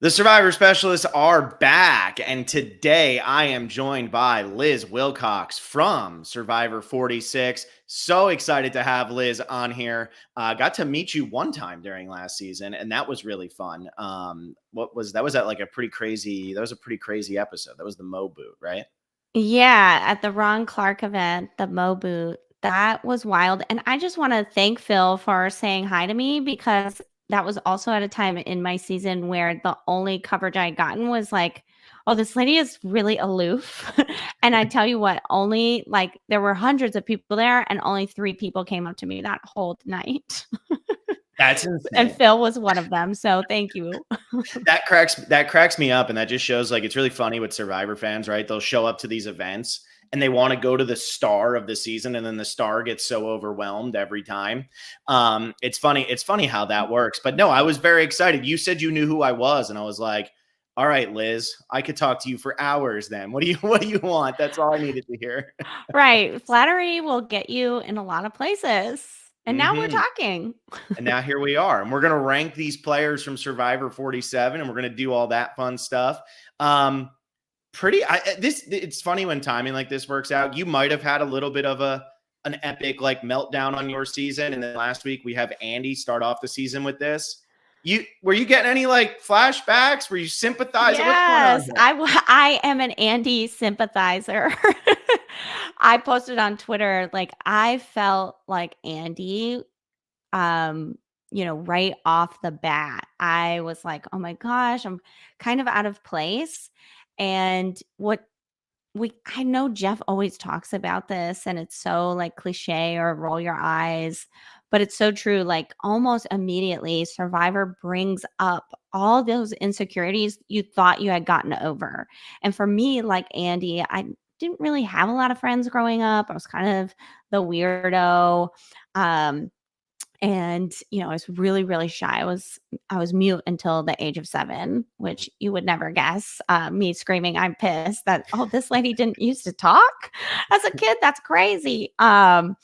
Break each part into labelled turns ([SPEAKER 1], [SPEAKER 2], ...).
[SPEAKER 1] The Survivor Specialists are back, and today I am joined by Liz Wilcox from Survivor 46. So excited to have Liz on here. Got to meet you one time during last season, and that was really fun. What was that? Was that like a pretty crazy? That was a pretty crazy episode. That was the Mo boot, right?
[SPEAKER 2] Yeah, at the Ron Clark event, the Mo boot, that was wild. And I just want to thank Phil for saying hi to me because that was also at a time in my season where the only coverage I had gotten was like, oh, this lady is really aloof. And I tell you what, only like there were hundreds of people there and only 3 people came up to me that whole night.
[SPEAKER 1] That's
[SPEAKER 2] And
[SPEAKER 1] insane.
[SPEAKER 2] Phil was one of them. So thank you.
[SPEAKER 1] That cracks me up, and that just shows like it's really funny with Survivor fans, right? They'll show up to these events and they want to go to the star of the season, and then the star gets so overwhelmed every time. It's funny. It's funny how that works. But no, I was very excited. You said you knew who I was, and I was like, "All right, Liz, I could talk to you for hours. Then what do you want? That's all I needed to hear."
[SPEAKER 2] Right. Flattery will get you in a lot of places. And now we're
[SPEAKER 1] hmm
[SPEAKER 2] talking.
[SPEAKER 1] And now here we are, and we're gonna rank these players from Survivor 47, and we're gonna do all that fun stuff. Um, it's funny when timing like this works out. You might have had a little bit of an epic like meltdown on your season, and then last week we have Andy start off the season with this. Were you getting any like flashbacks? Were you sympathizing? What's going on
[SPEAKER 2] Yes,
[SPEAKER 1] here?
[SPEAKER 2] I am an Andy sympathizer. I posted on Twitter like I felt like Andy um right off the bat. I was like, "Oh my gosh, I'm kind of out of place." And what we I know Jeff always talks about this and it's so like cliche or roll your eyes, but it's so true. Like almost immediately, Survivor brings up all those insecurities you thought you had gotten over. And for me, like Andy, I didn't really have a lot of friends growing up. I was kind of the weirdo. Um, and I was really really shy. I was mute until the age of 7, which you would never guess. Me screaming I'm pissed that, oh, this lady didn't used to talk as a kid. That's crazy. And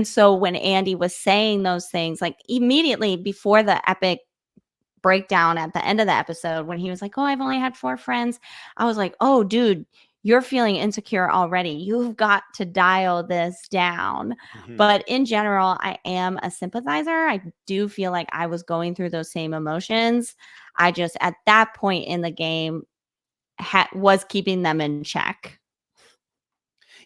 [SPEAKER 2] so when Andy was saying those things, like immediately before the epic breakdown at the end of the episode, when he was like, oh, I've only had 4 friends, I was like, oh dude, you're feeling insecure already. You've got to dial this down.
[SPEAKER 1] Mhm.
[SPEAKER 2] But in general, I am a sympathizer. I do feel like I was going through those same emotions. I just at that point in the game was keeping them in check.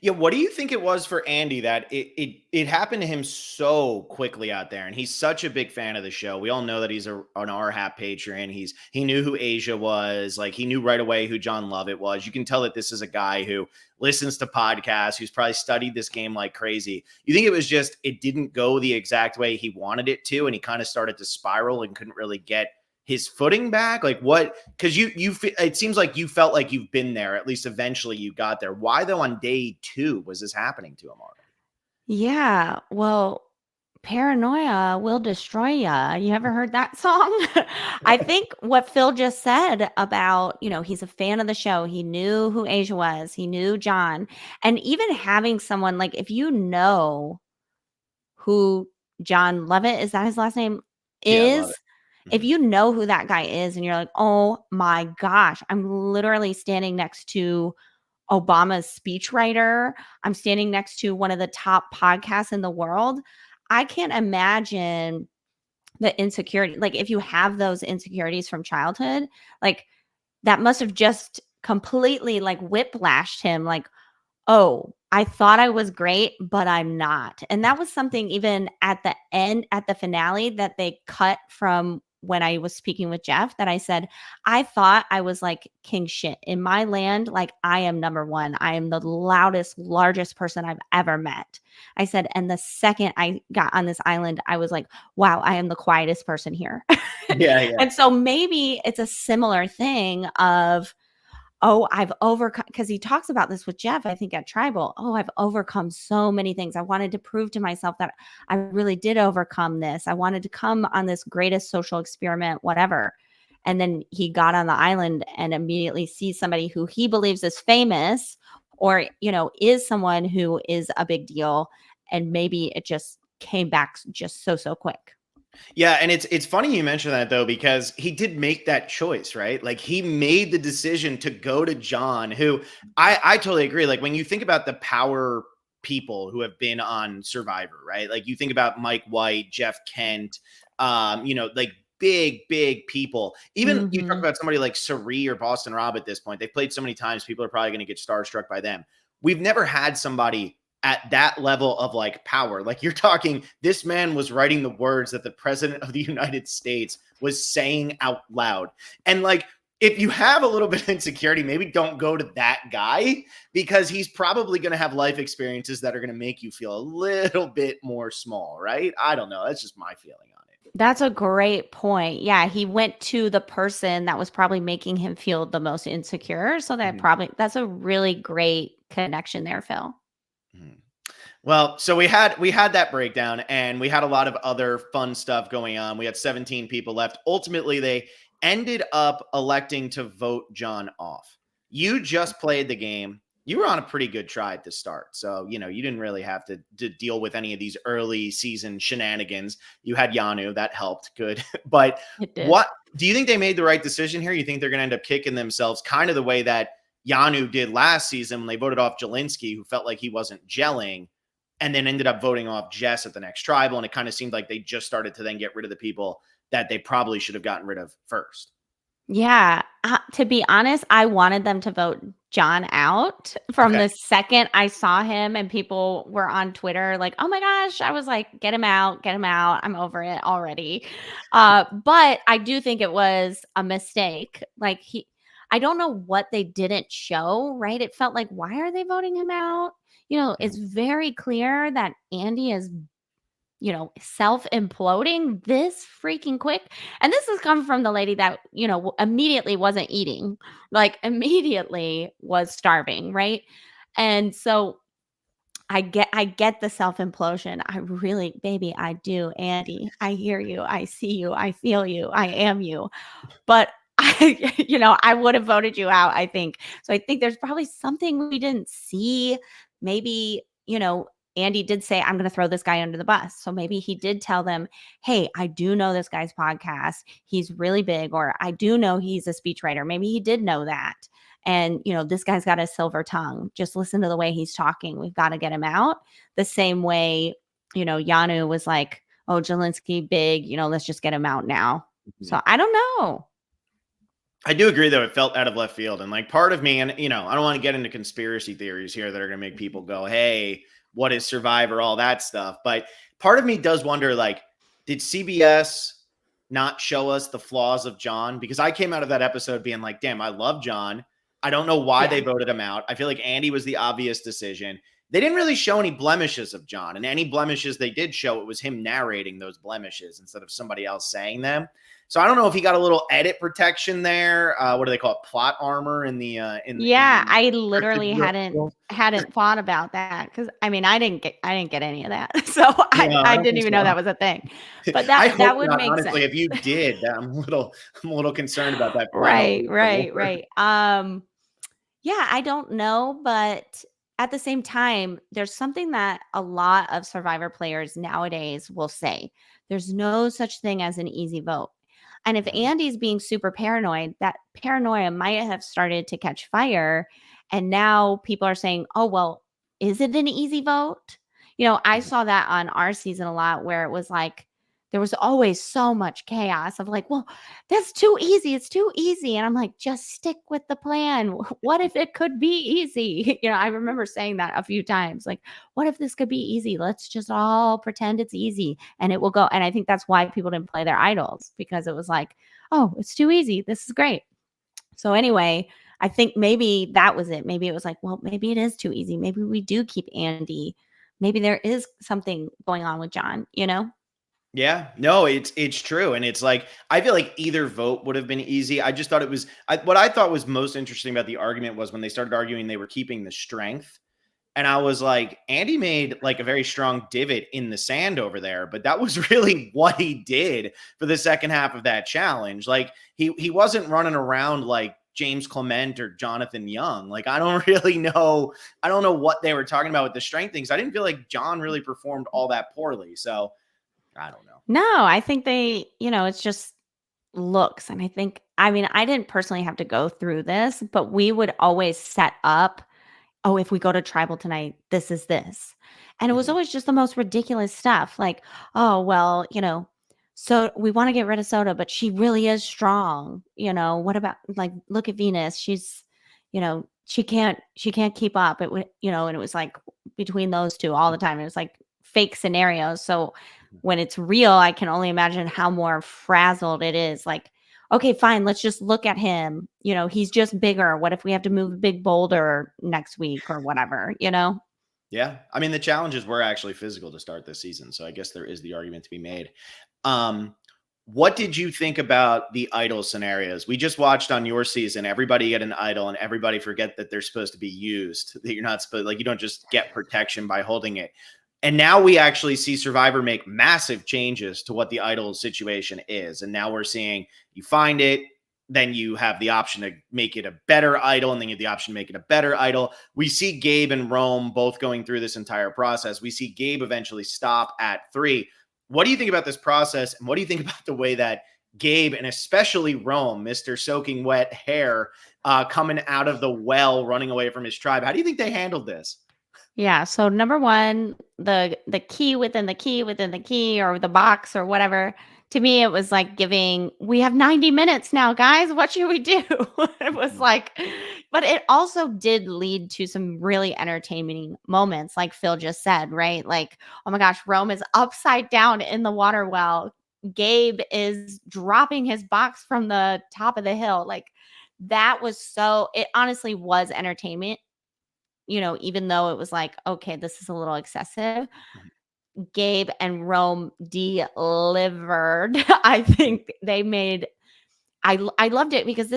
[SPEAKER 1] Yeah, what do you think it was for Andy that it happened to him so quickly out there? And he's such a big fan of the show. We all know that he's an RHAP patron. He knew who Asia was. Like he knew right away who John Lovett was. You can tell that this is a guy who listens to podcasts, who's probably studied this game like crazy. You think it was just it didn't go the exact way he wanted it to, and he kind of started to spiral and couldn't really get his footing back? Like what? Because it seems like you felt like you've been there. At least eventually you got there. Why though? On day 2 was this happening to him already?
[SPEAKER 2] Yeah. Well, Paranoia will destroy ya. You ever heard that song? I think what Phil just said about, he's a fan of the show. He knew who Asia was. He knew John. And even having someone like if you know who John Lovett, is that his last name?
[SPEAKER 1] Yeah, I love
[SPEAKER 2] Is
[SPEAKER 1] it.
[SPEAKER 2] if
[SPEAKER 1] Mhm.
[SPEAKER 2] you know who that guy is and you're like, "Oh my gosh, I'm literally standing next to Obama's speechwriter. I'm standing next to one of the top podcasts in the world." I can't imagine the insecurity. Like if you have those insecurities from childhood, like that must have just completely like whiplashed him like, "Oh, I thought I was great, but I'm not." And that was something even at the end, at the finale, that they cut from when I was speaking with Jeff, that I said, I thought I was like king shit in my land. Like I am number one. I am the loudest, largest person I've ever met. I said, and the second I got on this island, I was like, wow, I am the quietest person here.
[SPEAKER 1] Yeah, yeah.
[SPEAKER 2] And so maybe it's a similar thing of, oh, I've overcome, because he talks about this with Jeff, I think at Tribal. Oh, I've overcome so many things. I wanted to prove to myself that I really did overcome this. I wanted to come on this greatest social experiment, whatever. And then he got on the island and immediately sees somebody who he believes is famous or, is someone who is a big deal. And maybe it just came back just so quick.
[SPEAKER 1] Yeah, and it's funny you mention that though, because he did make that choice, right? Like he made the decision to go to John, who I totally agree. Like when you think about the power people who have been on Survivor, right? Like you think about Mike White, Jeff Kent, like big people. Even you talk
[SPEAKER 2] Mhm.
[SPEAKER 1] about somebody like Sari or Boston Rob at this point. They've played so many times, people are probably going to get starstruck by them. We've never had somebody at that level of like power. Like you're talking, this man was writing the words that the president of the United States was saying out loud. And like, if you have a little bit of insecurity, maybe don't go to that guy because he's probably going to have life experiences that are going to make you feel a little bit more small, right? I don't know. That's just my feeling on it.
[SPEAKER 2] That's a great point. Yeah, he went to the person that was probably making him feel the most insecure. So
[SPEAKER 1] Mhm,
[SPEAKER 2] that's a really great connection there, Phil.
[SPEAKER 1] mhm. Well, so we had that breakdown and we had a lot of other fun stuff going on. We had 17 people left. Ultimately, they ended up electing to vote John off. You just played the game. You were on a pretty good try at the start. So, you didn't really have to deal with any of these early season shenanigans. You had Yanu, that helped. Good. But
[SPEAKER 2] It did.
[SPEAKER 1] what do you think they made the right decision here? You think they're going to end up kicking themselves kind of the way that Yanu did last season when they voted off Jelinski, who felt like he wasn't gelling? And then ended up voting off Jess at the next tribal. And it kind of seemed like they just started to then get rid of the people that they probably should have gotten rid of first.
[SPEAKER 2] Yeah, to be honest, I wanted them to vote John out from
[SPEAKER 1] Okay.
[SPEAKER 2] the second I saw him and people were on Twitter like, "Oh my gosh," I was like, get him out, I'm over it already." But I do think it was a mistake. Like I don't know what they didn't show, right? It felt like, why are they voting him out? It's
[SPEAKER 1] Mhm.
[SPEAKER 2] very clear that Andy is self imploding this freaking quick. And this has come from the lady that, immediately wasn't eating, like immediately was starving, right? And so I get the self implosion. I really, baby, I do. Andy, I hear you. I see you. I feel you. I am you. But I would have voted you out, I think. So I think there's probably something we didn't see. Maybe, Andy did say, I'm going to throw this guy under the bus. So maybe he did tell them, hey, I do know this guy's podcast. He's really big, or I do know he's a speechwriter. Maybe he did know that. And, this guy's got a silver tongue. Just listen to the way he's talking. We've got to get him out. The same way, Yanu was like, oh, Jelinski, big, let's just get him out now.
[SPEAKER 1] Mhm.
[SPEAKER 2] So I don't know.
[SPEAKER 1] I do agree, though, it felt out of left field. And like part of me, and I don't want to get into conspiracy theories here that are going to make people go, hey, what is Survivor, all that stuff. But part of me does wonder, like, did CBS not show us the flaws of John? Because I came out of that episode being like, damn, I love John. I don't know why they
[SPEAKER 2] Yeah.
[SPEAKER 1] voted him out. I feel like Andy was the obvious decision. They didn't really show any blemishes of John. And any blemishes they did show, it was him narrating those blemishes instead of somebody else saying them. So I don't know if he got a little edit protection there. What do they call it? Plot armor in the in
[SPEAKER 2] Yeah,
[SPEAKER 1] the
[SPEAKER 2] I
[SPEAKER 1] scripted
[SPEAKER 2] literally hadn't
[SPEAKER 1] deal.
[SPEAKER 2] hadn't thought about that because I mean, I didn't get any of that. So I
[SPEAKER 1] No, I
[SPEAKER 2] I
[SPEAKER 1] don't
[SPEAKER 2] didn't
[SPEAKER 1] think
[SPEAKER 2] even know
[SPEAKER 1] so.
[SPEAKER 2] that was a thing. But
[SPEAKER 1] I
[SPEAKER 2] that
[SPEAKER 1] hope
[SPEAKER 2] that would
[SPEAKER 1] not.
[SPEAKER 2] make
[SPEAKER 1] Honestly,
[SPEAKER 2] sense.
[SPEAKER 1] if you did, I'm a little concerned about that final
[SPEAKER 2] Right, right,
[SPEAKER 1] reward.
[SPEAKER 2] right. Yeah, I don't know, but at the same time, there's something that a lot of Survivor players nowadays will say. There's no such thing as an easy vote. And if
[SPEAKER 1] Mhm.
[SPEAKER 2] Andy's being super paranoid, that paranoia might have started to catch fire. And now people are saying, oh, well, is it an easy vote? I
[SPEAKER 1] Mhm.
[SPEAKER 2] saw that on our season a lot where it was like, there was always so much chaos of like, well, that's too easy. It's too easy. And I'm like, just stick with the plan. What if it could be easy? I remember saying that a few times. Like, what if this could be easy? Let's just all pretend it's easy and it will go. And I think that's why people didn't play their idols because it was like, oh, it's too easy. This is great. So anyway, I think maybe that was it. Maybe it was like, well, maybe it is too easy. Maybe we do keep Andy. Maybe there is something going on with John?
[SPEAKER 1] Yeah, no, it's true, and it's like I feel like either vote would have been easy. I just thought it was what I thought was most interesting about the argument was when they started arguing they were keeping the strength. And I was like, Andy made like a very strong divot in the sand over there, but that was really what he did for the second half of that challenge. Like he wasn't running around like James Clement or Jonathan Young. Like I don't really know. I don't know what they were talking about with the strength things. I didn't feel like John really performed all that poorly. So I don't know.
[SPEAKER 2] No, I think they, it's just looks. And I mean, I didn't personally have to go through this, but we would always set up, oh, if we go to tribal tonight, this is this. And it was
[SPEAKER 1] Mhm.
[SPEAKER 2] always just the most ridiculous stuff. Like, oh, well, so we want to get rid of Soda, but she really is strong. What about, like, look at Venus? She's, she can't keep up. It would, and it was like between those two all the time. It was like fake scenarios. So when it's real, I can only imagine how more frazzled it is. Like, okay, fine, let's just look at him. He's just bigger. What if we have to move a big boulder next week or whatever?
[SPEAKER 1] Yeah. I mean, the challenges were actually physical to start this season. So I guess there is the argument to be made. Um, what did you think about the idol scenarios? We just watched on your season, everybody get an idol and everybody forget that they're supposed to be used, that you're not supposed, like, you don't just get protection by holding it. And now we actually see Survivor make massive changes to what the idol situation is. And now we're seeing you find it, then you have the option to make it a better idol, and then you have the option to make it a better idol. We see Gabe and Rome both going through this entire process. We see Gabe eventually stop at 3. What do you think about this process? And what do you think about the way that Gabe, and especially Rome, Mr. Soaking Wet Hair, coming out of the well, running away from his tribe? How do you think they handled this?
[SPEAKER 2] Yeah. So number one, the key within the key within the key or the box or whatever. To me, it was like giving, we have 90 minutes now, guys. What should we do? It was
[SPEAKER 1] Mhm.
[SPEAKER 2] like, but it also did lead to some really entertaining moments, like Phil just said, right? Like, oh my gosh, Rome is upside down in the water well. Gabe is dropping his box from the top of the hill. Like, that was it honestly was entertainment, even though it was like, okay, this is a little excessive. Gabe and Rome delivered. I think they made I loved it because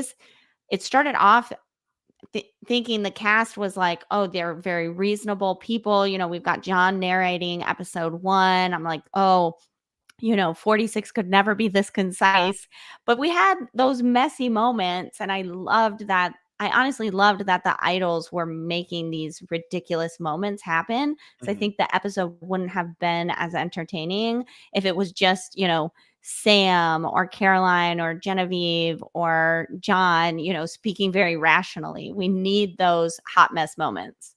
[SPEAKER 2] it started off thinking the cast was like, oh, they're very reasonable people. We've got John narrating episode 1. I'm like, oh, 46 could never be this concise. But we had those messy moments. And I loved that. I honestly loved that the idols were making these ridiculous moments happen. So I
[SPEAKER 1] Mhm.
[SPEAKER 2] think the episode wouldn't have been as entertaining if it was just, Sam or Caroline or Genevieve or John, speaking very rationally. We need those hot mess moments.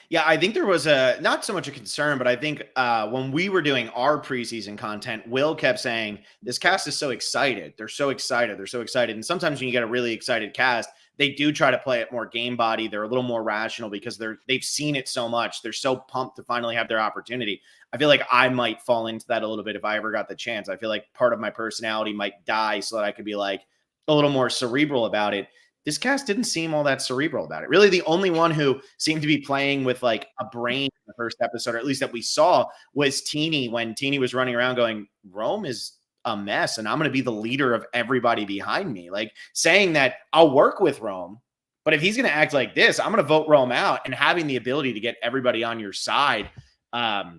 [SPEAKER 1] Yeah, I think there was not so much a concern, but I think when we were doing our preseason content, Will kept saying, this cast is so excited. They're so excited. They're so excited. And sometimes when you get a really excited cast, they do try to play it more game body. They're a little more rational because they've seen it so much. They're so pumped to finally have their opportunity. I feel like I might fall into that a little bit if I ever got the chance. I feel like part of my personality might die so that I could be like a little more cerebral about it. This cast didn't seem all that cerebral about it. Really, the only one who seemed to be playing with like a brain in the first episode, or at least that we saw, was Teeny, when Teeny was running around going, Rome is a mess and I'm going to be the leader of everybody behind me. Like, saying that I'll work with Rome, but if he's going to act like this, I'm going to vote Rome out, and having the ability to get everybody on your side. I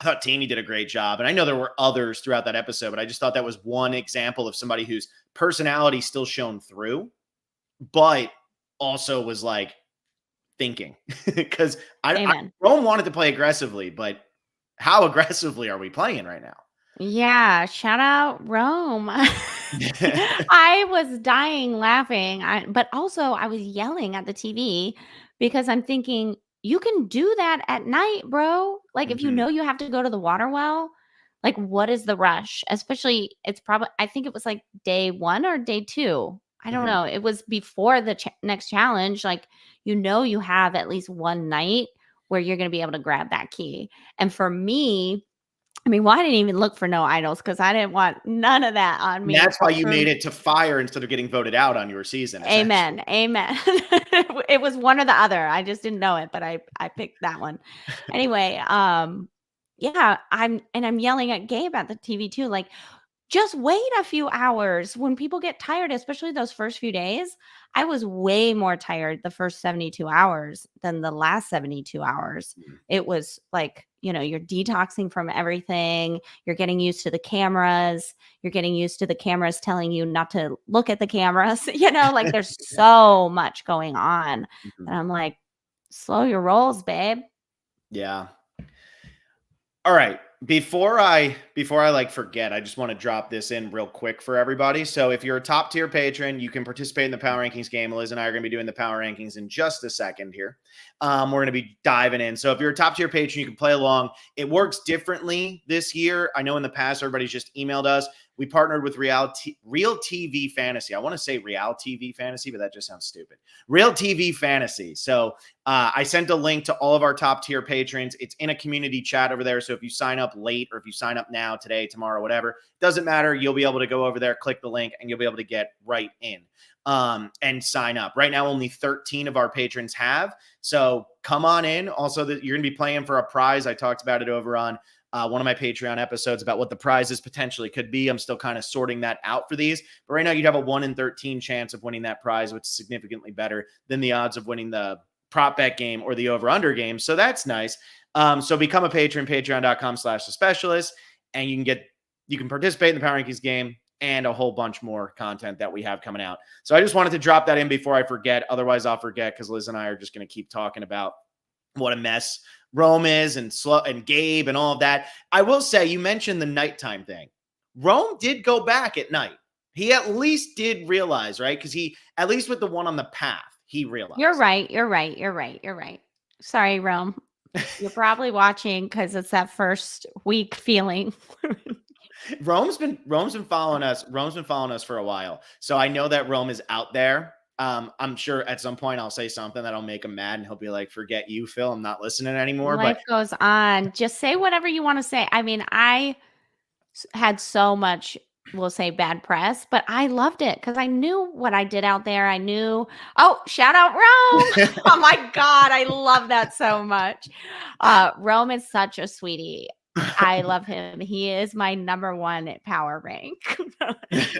[SPEAKER 1] thought Teeny did a great job. And I know there were others throughout that episode, but I just thought that was one example of somebody whose personality still shone through, but also was like thinking, because
[SPEAKER 2] Amen.
[SPEAKER 1] Rome wanted to play aggressively, but how aggressively are we playing right now?
[SPEAKER 2] Yeah, shout out Rome. I was dying laughing, but also I was yelling at the TV because I'm thinking, "You can do that at night, bro. Like, if you
[SPEAKER 1] Mhm,
[SPEAKER 2] know you have to go to the water well, like, what is the rush?" Especially it's probably I think it was, like, day 1 or day 2. I don't
[SPEAKER 1] mhm.
[SPEAKER 2] know. It was before the next challenge, like, you have at least one night where you're gonna be able to grab that key, and for me, I mean, well, I didn't even look for no idols because I didn't want none of that on
[SPEAKER 1] And
[SPEAKER 2] me.
[SPEAKER 1] that's why you
[SPEAKER 2] For
[SPEAKER 1] made it to fire instead of getting voted out on your season, essentially.
[SPEAKER 2] Amen, amen. It was one or the other. I just didn't know it, but I picked that one. Anyway, yeah, I'm yelling at Gabe at the TV too, like, just wait a few hours. When people get tired, especially those first few days, I was way more tired the first 72 hours than the last 72 hours.
[SPEAKER 1] Mhm.
[SPEAKER 2] It was like, you're detoxing from everything. You're getting used to the cameras. You're getting used to the cameras telling you not to look at the cameras. Like, there's so much going on.
[SPEAKER 1] Mhm.
[SPEAKER 2] And I'm like, slow your rolls, babe.
[SPEAKER 1] Yeah. All right. Before I like forget, I just want to drop this in real quick for everybody. So if you're a top tier patron, you can participate in the power rankings game. Liz and I are going to be doing the power rankings in just a second here. We're going to be diving in. So if you're a top tier patron, you can play along. It works differently this year. I know in the past everybody's just emailed us. We partnered with Real TV Fantasy. I want to say Real TV Fantasy, but that just sounds stupid. Real TV Fantasy. So I sent a link to all of our top tier patrons. It's in a community chat over there. So if you sign up late or if you sign up now, today, tomorrow, whatever, doesn't matter. You'll be able to go over there, click the link, and you'll be able to get right in and sign up. Right now, only 13 of our patrons have. So come on in. Also, that you're going to be playing for a prize. I talked about it over on one of my Patreon episodes about what the prizes potentially could be. I'm still kind of sorting that out for these. But right now, you'd have a 1 in 13 chance of winning that prize, which is significantly better than the odds of winning the prop bet game or the over-under game. So that's nice. So become a patron, patreon.com/thespecialist, and you can participate in the Power Rankings game and a whole bunch more content that we have coming out. So I just wanted to drop that in before I forget. Otherwise, I'll forget because Liz and I are just going to keep talking about what a mess Rome is and Gabe and all of that. I will say, you mentioned the nighttime thing. Rome did go back at night. He at least did realize, right? Because he, at least with the one on the path, he realized.
[SPEAKER 2] You're right. Sorry, Rome. You're probably watching because it's that first week feeling.
[SPEAKER 1] Rome's been following us. Rome's been following us for a while. So I know that Rome is out there. I'm sure at some point I'll say something that'll make him mad and he'll be like, forget you, Phil. I'm not listening anymore.
[SPEAKER 2] Life goes on. Just say whatever you want to say. I mean, I had so much, we'll say, bad press, but I loved it because I knew what I did out there. I knew, shout out Rome. Oh my God, I love that so much. Rome is such a sweetie. I love him. He is my number one at power rank.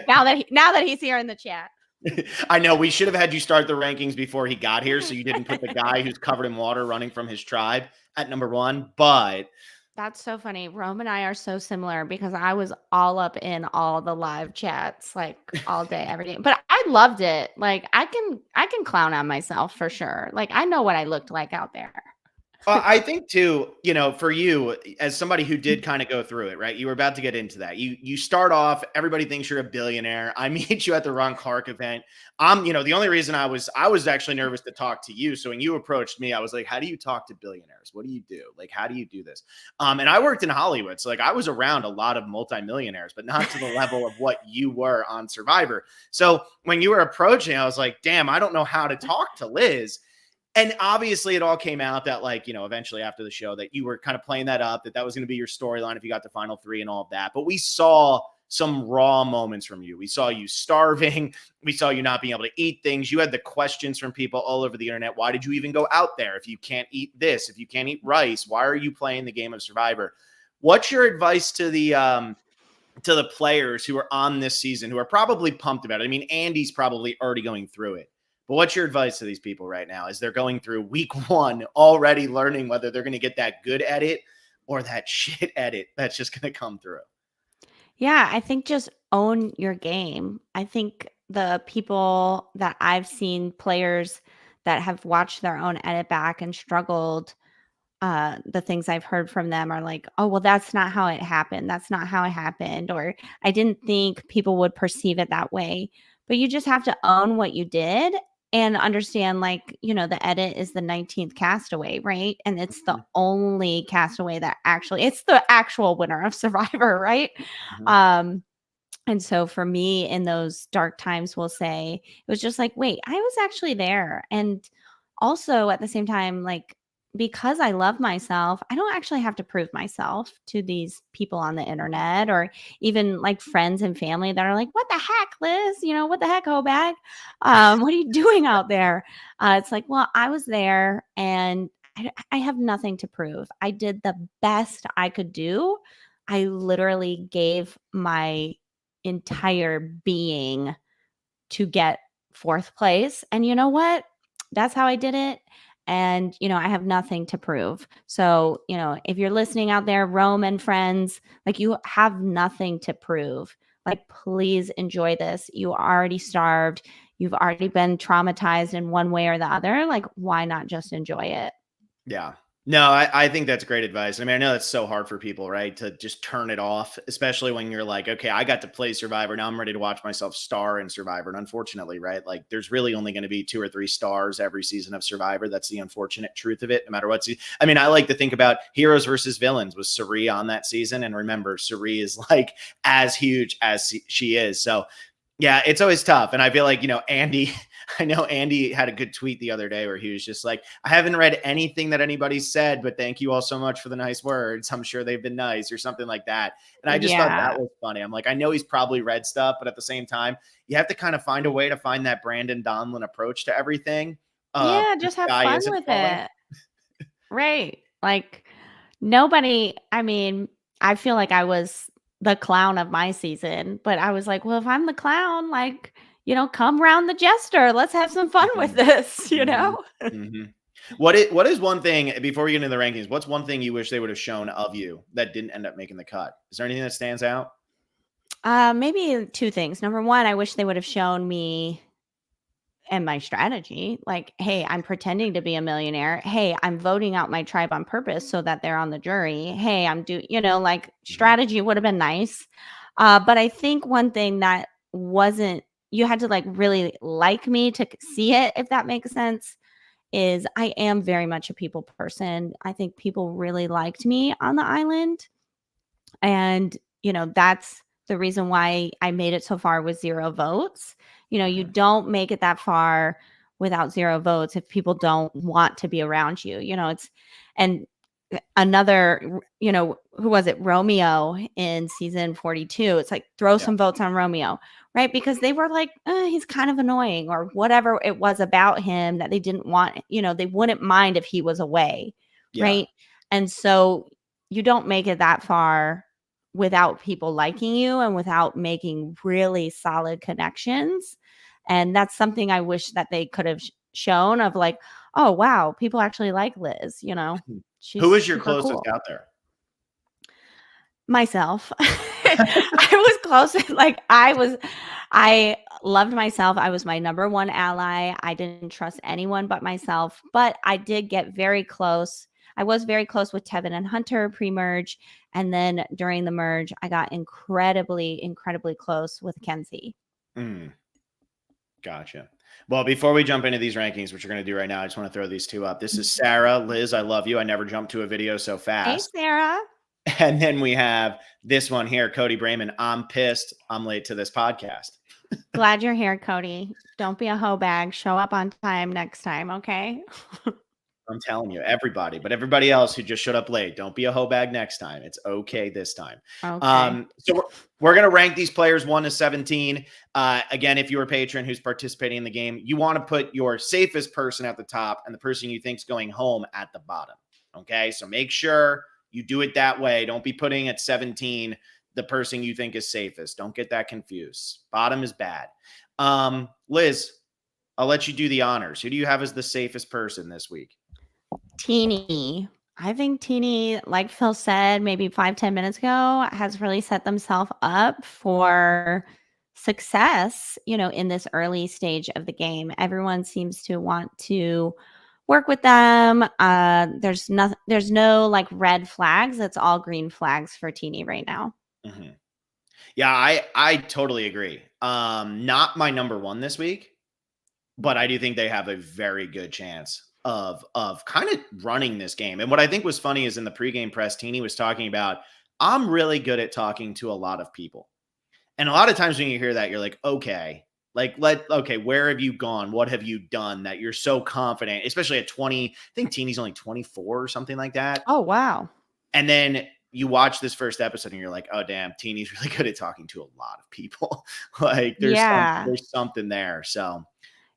[SPEAKER 2] now that he's here in the chat.
[SPEAKER 1] I know we should have had you start the rankings before he got here, so you didn't put the guy who's covered in water running from his tribe at number 1. But
[SPEAKER 2] that's so funny. Rome and I are so similar because I was all up in all the live chats like all day, every day. But I loved it. Like I can clown on myself for sure. Like I know what I looked like out there.
[SPEAKER 1] I think too, for you as somebody who did kind of go through it, right? You were about to get into that. You start off, everybody thinks you're a billionaire. I meet you at the Ron Clark event. The only reason I was actually nervous to talk to you. So when you approached me, I was like, how do you talk to billionaires? What do you do? Like, how do you do this? And I worked in Hollywood. So like I was around a lot of multimillionaires, but not to the level of what you were on Survivor. So when you were approaching, I was like, damn, I don't know how to talk to Liz. And obviously it all came out that eventually after the show that you were kind of playing that up, that was going to be your storyline if you got to final 3 and all of that. But we saw some raw moments from you. We saw you starving. We saw you not being able to eat things. You had the questions from people all over the internet. Why did you even go out there? If you can't eat this, if you can't eat rice, why are you playing the game of Survivor? What's your advice to the players who are on this season, who are probably pumped about it? I mean, Andy's probably already going through it. But what's your advice to these people right now as they're going through week 1, already learning whether they're going to get that good edit or that shit edit that's just going to come through?
[SPEAKER 2] Yeah, I think just own your game. I think the people that I've seen, players that have watched their own edit back and struggled, the things I've heard from them are like, oh, well, that's not how it happened. That's not how it happened. Or I didn't think people would perceive it that way. But you just have to own what you did and understand, the edit is the 19th castaway, right? And it's the only castaway that it's the actual winner of Survivor, right?
[SPEAKER 1] Mm-hmm.
[SPEAKER 2] And so for me in those dark times, we'll say, it was just like, wait, I was actually there. And also at the same time, because I love myself, I don't actually have to prove myself to these people on the internet or even friends and family that are like, what the heck, Liz? What the heck, Hobag? What are you doing out there? It's like, well, I was there and I have nothing to prove. I did the best I could do. I literally gave my entire being to get 4th place. And you know what? That's how I did it. And, I have nothing to prove. So, if you're listening out there, Rome and friends, you have nothing to prove. Please enjoy this. You already starved. You've already been traumatized in one way or the other. Why not just enjoy it?
[SPEAKER 1] Yeah. No, I think that's great advice. I mean, I know it's so hard for people, right? To just turn it off, especially when you're like, okay, I got to play Survivor. Now I'm ready to watch myself star in Survivor. And unfortunately, right? Like there's really only going to be 2 or 3 stars every season of Survivor. That's the unfortunate truth of it, no matter what. I mean, I like to think about heroes versus villains. Was Suri on that season? And remember, Suri is like as huge as she is. So yeah, it's always tough. And I feel like, Andy, I know Andy had a good tweet the other day where he was just like, I haven't read anything that anybody said, but thank you all so much for the nice words. I'm sure they've been nice or something like that. And I just thought that
[SPEAKER 2] Yeah.
[SPEAKER 1] was funny. I'm like, I know he's probably read stuff, but at the same time, you have to kind of find a way to find that Brandon Donlin approach to everything.
[SPEAKER 2] Yeah,
[SPEAKER 1] The
[SPEAKER 2] just have
[SPEAKER 1] sky
[SPEAKER 2] fun
[SPEAKER 1] isn't
[SPEAKER 2] with
[SPEAKER 1] falling.
[SPEAKER 2] it. Right. Like nobody, I mean, I feel like I was the clown of my season, but I was like, well, if I'm the clown, like, come round the jester. Let's have some fun with
[SPEAKER 1] Mhm,
[SPEAKER 2] this,
[SPEAKER 1] mhm, mhm. What is one thing before we get into the rankings? What's one thing you wish they would have shown of you that didn't end up making the cut? Is there anything that stands out?
[SPEAKER 2] Maybe two things. Number one, I wish they would have shown me and my strategy. Like, hey, I'm pretending to be a millionaire. Hey, I'm voting out my tribe on purpose so that they're on the jury. Hey, like
[SPEAKER 1] Mhm.
[SPEAKER 2] strategy would have been nice. But I think one thing that wasn't, you had to like really like me to see it, if that makes sense, is I am very much a people person. I think people really liked me on the island. And, that's the reason why I made it so far with 0 votes. You
[SPEAKER 1] Mhm.
[SPEAKER 2] don't make it that far without 0 votes if people don't want to be around you. It's and another, who was it? Romeo in season 42. It's like throw
[SPEAKER 1] Yeah.
[SPEAKER 2] some votes on Romeo, right? Because they were like, he's kind of annoying or whatever it was about him that they didn't want, they wouldn't mind if he was away,
[SPEAKER 1] Yeah.
[SPEAKER 2] right? And so you don't make it that far without people liking you and without making really solid connections. And that's something I wish that they could have shown of like, oh, wow, people actually like Liz,
[SPEAKER 1] Who
[SPEAKER 2] she's
[SPEAKER 1] was your
[SPEAKER 2] super
[SPEAKER 1] closest
[SPEAKER 2] cool.
[SPEAKER 1] out there?
[SPEAKER 2] Myself. I was close. Like I loved myself. I was my number one ally. I didn't trust anyone but myself, but I did get very close. I was very close with Tevin and Hunter pre-merge. And then during the merge, I got incredibly, incredibly close with Kenzie.
[SPEAKER 1] Mm, gotcha. Well, before we jump into these rankings, which we're going to do right now, I just want to throw these two up. This is Sarah. Liz, I love you. I never jumped to a video so
[SPEAKER 2] Hey,
[SPEAKER 1] fast.
[SPEAKER 2] Sarah.
[SPEAKER 1] And then we have this one here, Cody Brayman. I'm pissed. I'm late to this podcast.
[SPEAKER 2] Glad you're here, Cody. Don't be a hoe bag. Show up on time next time, okay?
[SPEAKER 1] I'm telling you, everybody, but everybody else who just showed up late, don't be a hoe bag next time. It's okay this time.
[SPEAKER 2] Okay.
[SPEAKER 1] So we're going to rank these players 1 to 17. Again, if you're a patron who's participating in the game, you want to put your safest person at the top and the person you think's going home at the bottom. Okay, so make sure you do it that way. Don't be putting at 17 the person you think is safest. Don't get that confused. Bottom is bad. Liz, I'll let you do the honors. Who do you have as the safest person this week?
[SPEAKER 2] Teeny. I think Teeny, like Phil said maybe 5-10 minutes ago, has really set themselves up for success, in this early stage of the game. Everyone seems to want to work with them. There's no like red flags. It's all green flags for Teeny right now.
[SPEAKER 1] Mm-hmm. Yeah, I totally agree. Not my number one this week, but I do think they have a very good chance of kind of running this game. And what I think was funny is in the pregame press, Teeny was talking about, I'm really good at talking to a lot of people. And a lot of times when you hear that, you're like, okay, okay, where have you gone? What have you done that you're so confident, especially at 20? I think Teeny's only 24 or something like that.
[SPEAKER 2] Oh, wow.
[SPEAKER 1] And then you watch this first episode and you're like, oh damn, Teeny's really good at talking to a lot of people. Like
[SPEAKER 2] Yeah.
[SPEAKER 1] there's something there. So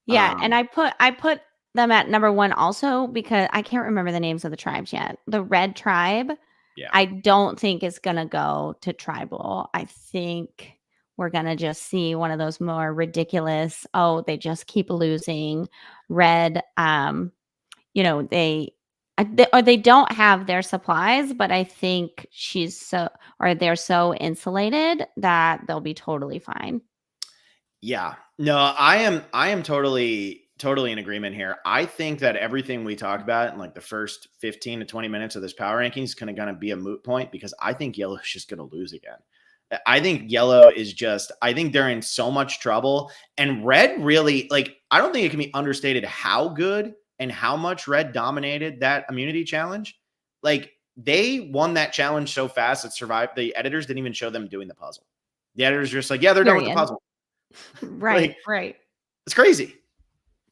[SPEAKER 2] Yeah, and
[SPEAKER 1] um
[SPEAKER 2] I put them at number 1 also because I can't remember the names of the tribes yet. The red tribe,
[SPEAKER 1] yeah.
[SPEAKER 2] I don't think is gonna go to tribal. I think we're gonna just see one of those more ridiculous, "Oh, they just keep losing," red, they don't have their supplies, but I think they're so insulated that they'll be totally fine.
[SPEAKER 1] Yeah. No, I am totally totally in agreement here. I think that everything we talk about in like the first 15 to 20 minutes of this power ranking is gonna be a moot point because I think Yellow is just gonna lose again. I think Yellow is just, I think they're in so much trouble. And Red really, like, I don't think it can be understated how good and how much Red dominated that immunity challenge. Like, they won that challenge so fast that survived. The editors didn't even show them doing the puzzle. The editors are just like, yeah, they're done with the
[SPEAKER 2] Period.
[SPEAKER 1] puzzle.
[SPEAKER 2] Right,
[SPEAKER 1] Like,
[SPEAKER 2] right.
[SPEAKER 1] it's crazy.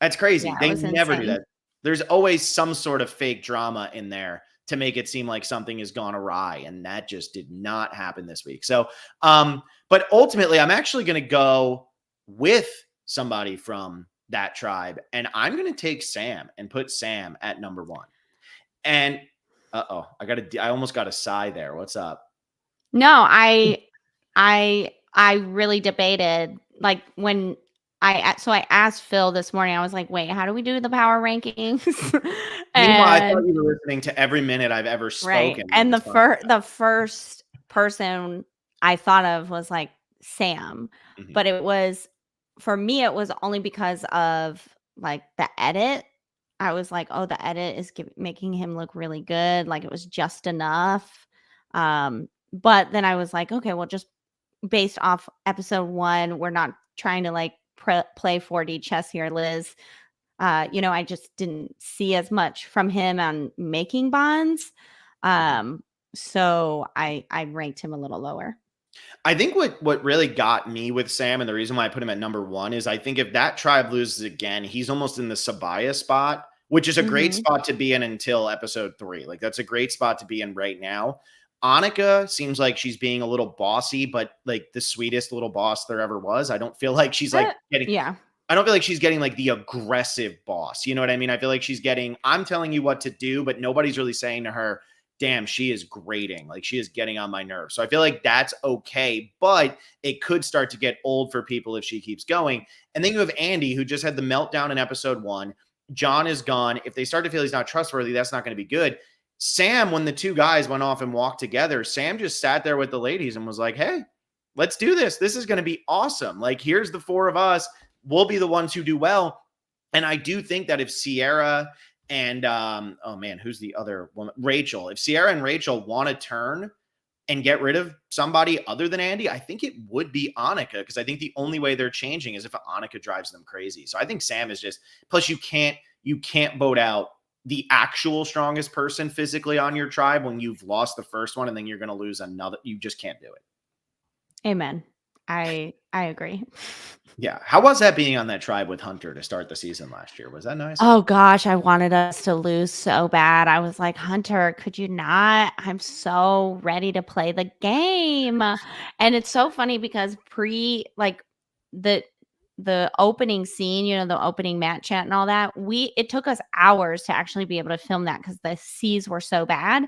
[SPEAKER 1] That's
[SPEAKER 2] Yeah,
[SPEAKER 1] crazy.
[SPEAKER 2] it
[SPEAKER 1] They
[SPEAKER 2] was
[SPEAKER 1] never do
[SPEAKER 2] insane.
[SPEAKER 1] that. There's always some sort of fake drama in there to make it seem like something has gone awry, and that just did not happen this week. So, but ultimately, I'm actually going to go with somebody from that tribe, and I'm going to take Sam and put Sam at number 1. And I almost got a sigh there. What's up?
[SPEAKER 2] No, I really debated, like, when I asked Phil this morning, I was like, "Wait, how do we do the power rankings?"
[SPEAKER 1] Meanwhile, I thought
[SPEAKER 2] And
[SPEAKER 1] you were listening to every minute I've ever
[SPEAKER 2] right,
[SPEAKER 1] spoken on
[SPEAKER 2] and
[SPEAKER 1] this
[SPEAKER 2] the
[SPEAKER 1] podcast.
[SPEAKER 2] first person I thought of was, like, Sam,
[SPEAKER 1] Mhm.
[SPEAKER 2] but it was for me, it was only because of, like, the edit. I was like, "Oh, the edit is making him look really good," like, it was just enough, but then I was like, "Okay, well, just based off episode 1, we're not trying to, like, play 4D chess here, Liz." I just didn't see as much from him on making bonds.
[SPEAKER 1] Mhm.
[SPEAKER 2] Um, so I ranked him a little lower.
[SPEAKER 1] I think what really got me with Sam and the reason why I put him at number 1 is I think if that tribe loses again, he's almost in the Sabaya spot, which is a great
[SPEAKER 2] Mhm.
[SPEAKER 1] spot to be in until episode 3. Like, that's a great spot to be in right now. Annika seems like she's being a little bossy, but like the sweetest little boss there ever was. I don't feel like she's like getting
[SPEAKER 2] Yeah.
[SPEAKER 1] I don't feel like she's getting like the aggressive boss. You know what I mean? I feel like she's getting, I'm telling you what to do, but nobody's really saying to her, damn, she is grating. Like, she is getting on my nerves. So I feel like that's okay, but it could start to get old for people if she keeps going. And then you have Andy, who just had the meltdown in episode 1. John is gone. If they start to feel he's not trustworthy, that's not going to be good. Sam, when the two guys went off and walked together, Sam just sat there with the ladies and was like, hey, let's do this. This is going to be awesome. Like, here's the 4 of us. We'll be the ones who do well. And I do think that if Sierra and oh man, who's the other woman? Rachel. If Sierra and Rachel want to turn and get rid of somebody other than Andy, I think it would be Annika, because I think the only way they're changing is if Annika drives them crazy. So I think Sam is just, plus you can't vote out the actual strongest person physically on your tribe when you've lost the first one and then you're going to lose another. You just can't do it.
[SPEAKER 2] Amen. I agree.
[SPEAKER 1] Yeah. How was that being on that tribe with Hunter to start the season last year? Was that nice?
[SPEAKER 2] Oh gosh, I wanted us to lose so bad. I was like, "Hunter, could you not? I'm so ready to play the game." And it's so funny because the the opening scene, the opening mat chat and all that, it took us hours to actually be able to film that because the seas were so bad.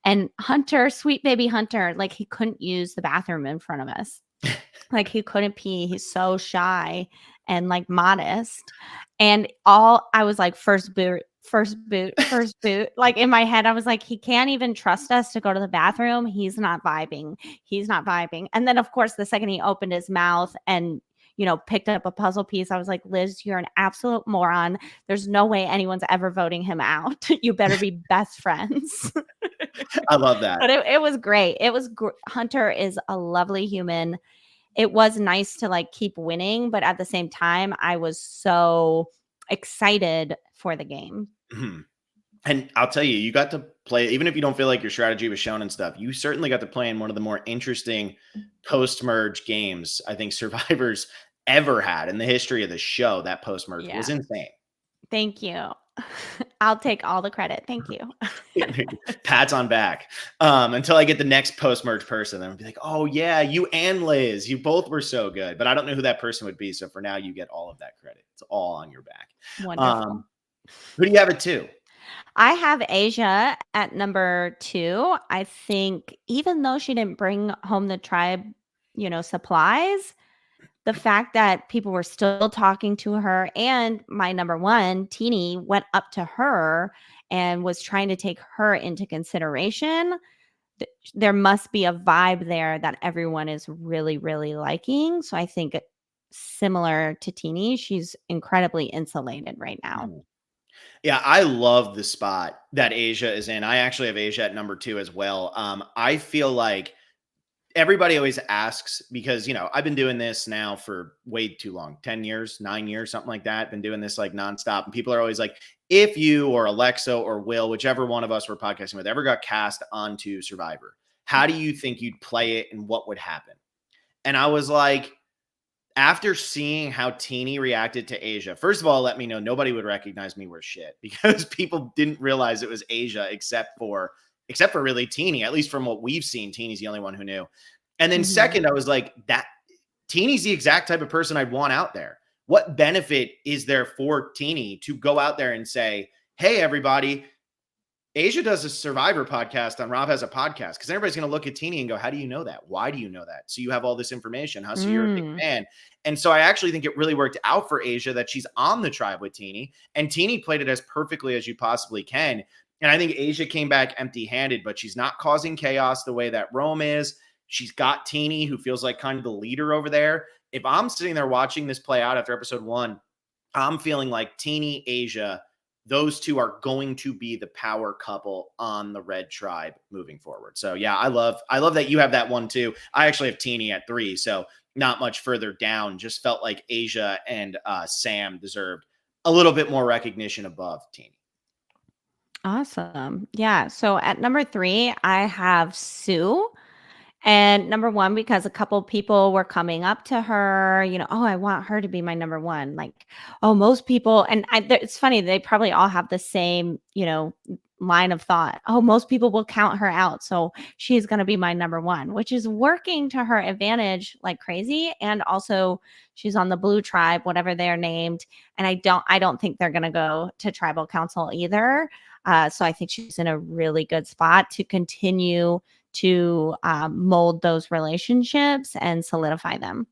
[SPEAKER 2] And Hunter, sweet baby Hunter, like, he couldn't use the bathroom in front of us. Like, he couldn't pee. He's so shy and, like, modest. And all I was like, "First boot, first boot, first boot." Like, in my head, I was like, "He can't even trust us to go to the bathroom. He's not vibing. He's not vibing." And then, of course, the second he opened his mouth and, picked up a puzzle piece, I was like, "Liz, you're an absolute moron. There's no way anyone's ever voting him out. You better be best friends."
[SPEAKER 1] I love that.
[SPEAKER 2] But it was great. Hunter is a lovely human. It was nice to, like, keep winning, but at the same time, I was so excited for the game.
[SPEAKER 1] Mhm. And I'll tell you, you got to play, even if you don't feel like your strategy was shown and stuff, you certainly got to play in one of the more interesting post merge games I think Survivors ever had in the history of the show. That post merge was
[SPEAKER 2] Yeah.
[SPEAKER 1] insane.
[SPEAKER 2] Thank you. I'll take all the credit. Thank you.
[SPEAKER 1] Pats on back. Until I get the next post merge person, then I'll be like, oh yeah, you and Liz, you both were so good. But I don't know who that person would be. So for now, you get all of that credit. It's all on your back. Um,
[SPEAKER 2] Wonderful.
[SPEAKER 1] who do you have it to?
[SPEAKER 2] I have Asia at number 2. I think even though she didn't bring home the tribe, supplies, the fact that people were still talking to her and my number 1, Teeny, went up to her and was trying to take her into consideration. There must be a vibe there that everyone is really, really liking. So I think similar to Teeny. She's incredibly insulated right now.
[SPEAKER 1] Mhm. Yeah, I love the spot that Asia is in. I actually have Asia at number 2 as well. I feel like everybody always asks because, I've been doing this now for way too long, 10 years, 9 years, something like that. Been doing this like nonstop. And people are always like, if you or Alexa or Will, whichever one of us we're podcasting with, ever got cast onto Survivor, how do you think you'd play it and what would happen? And I was like, after seeing how Teeny reacted to Asia, first of all, let me know nobody would recognize me worth shit because people didn't realize it was Asia except for really Teeny. At least from what we've seen, Teeny's the only one who knew. And then
[SPEAKER 2] Mhm.
[SPEAKER 1] second, I was like, that Teeny's the exact type of person I'd want out there. What benefit is there for Teeny to go out there and say, hey, everybody, Asia does a Survivor podcast on Rob Has a Podcast? Because everybody's going to look at Teeny and go, how do you know that? Why do you know that? So you have all this information. Huh? So you're a big
[SPEAKER 2] Mm.
[SPEAKER 1] fan. And so I actually think it really worked out for Asia that she's on the tribe with Teeny. And Teeny played it as perfectly as you possibly can. And I think Asia came back empty handed, but she's not causing chaos the way that Rome is. She's got Teeny, who feels like kind of the leader over there. If I'm sitting there watching this play out after episode 1, I'm feeling like Teeny, Asia, those two are going to be the power couple on the Red Tribe moving forward. So yeah, I love that you have that one too. I actually have Teeny at 3, so not much further down. Just felt like Asia and Sam deserved a little bit more recognition above Teeny.
[SPEAKER 2] Awesome. Yeah. So at number 3, I have Sue. And number 1, because a couple people were coming up to her, "Oh, I want her to be my number 1." Like, "Oh, most people," and it's funny, they probably all have the same, line of thought. "Oh, most people will count her out, so she's gonna be my number 1," which is working to her advantage like crazy, and also she's on the Blue Tribe, whatever they're named, and I don't think they're gonna go to tribal council either. So I think she's in a really good spot to continue to mold those relationships and solidify them.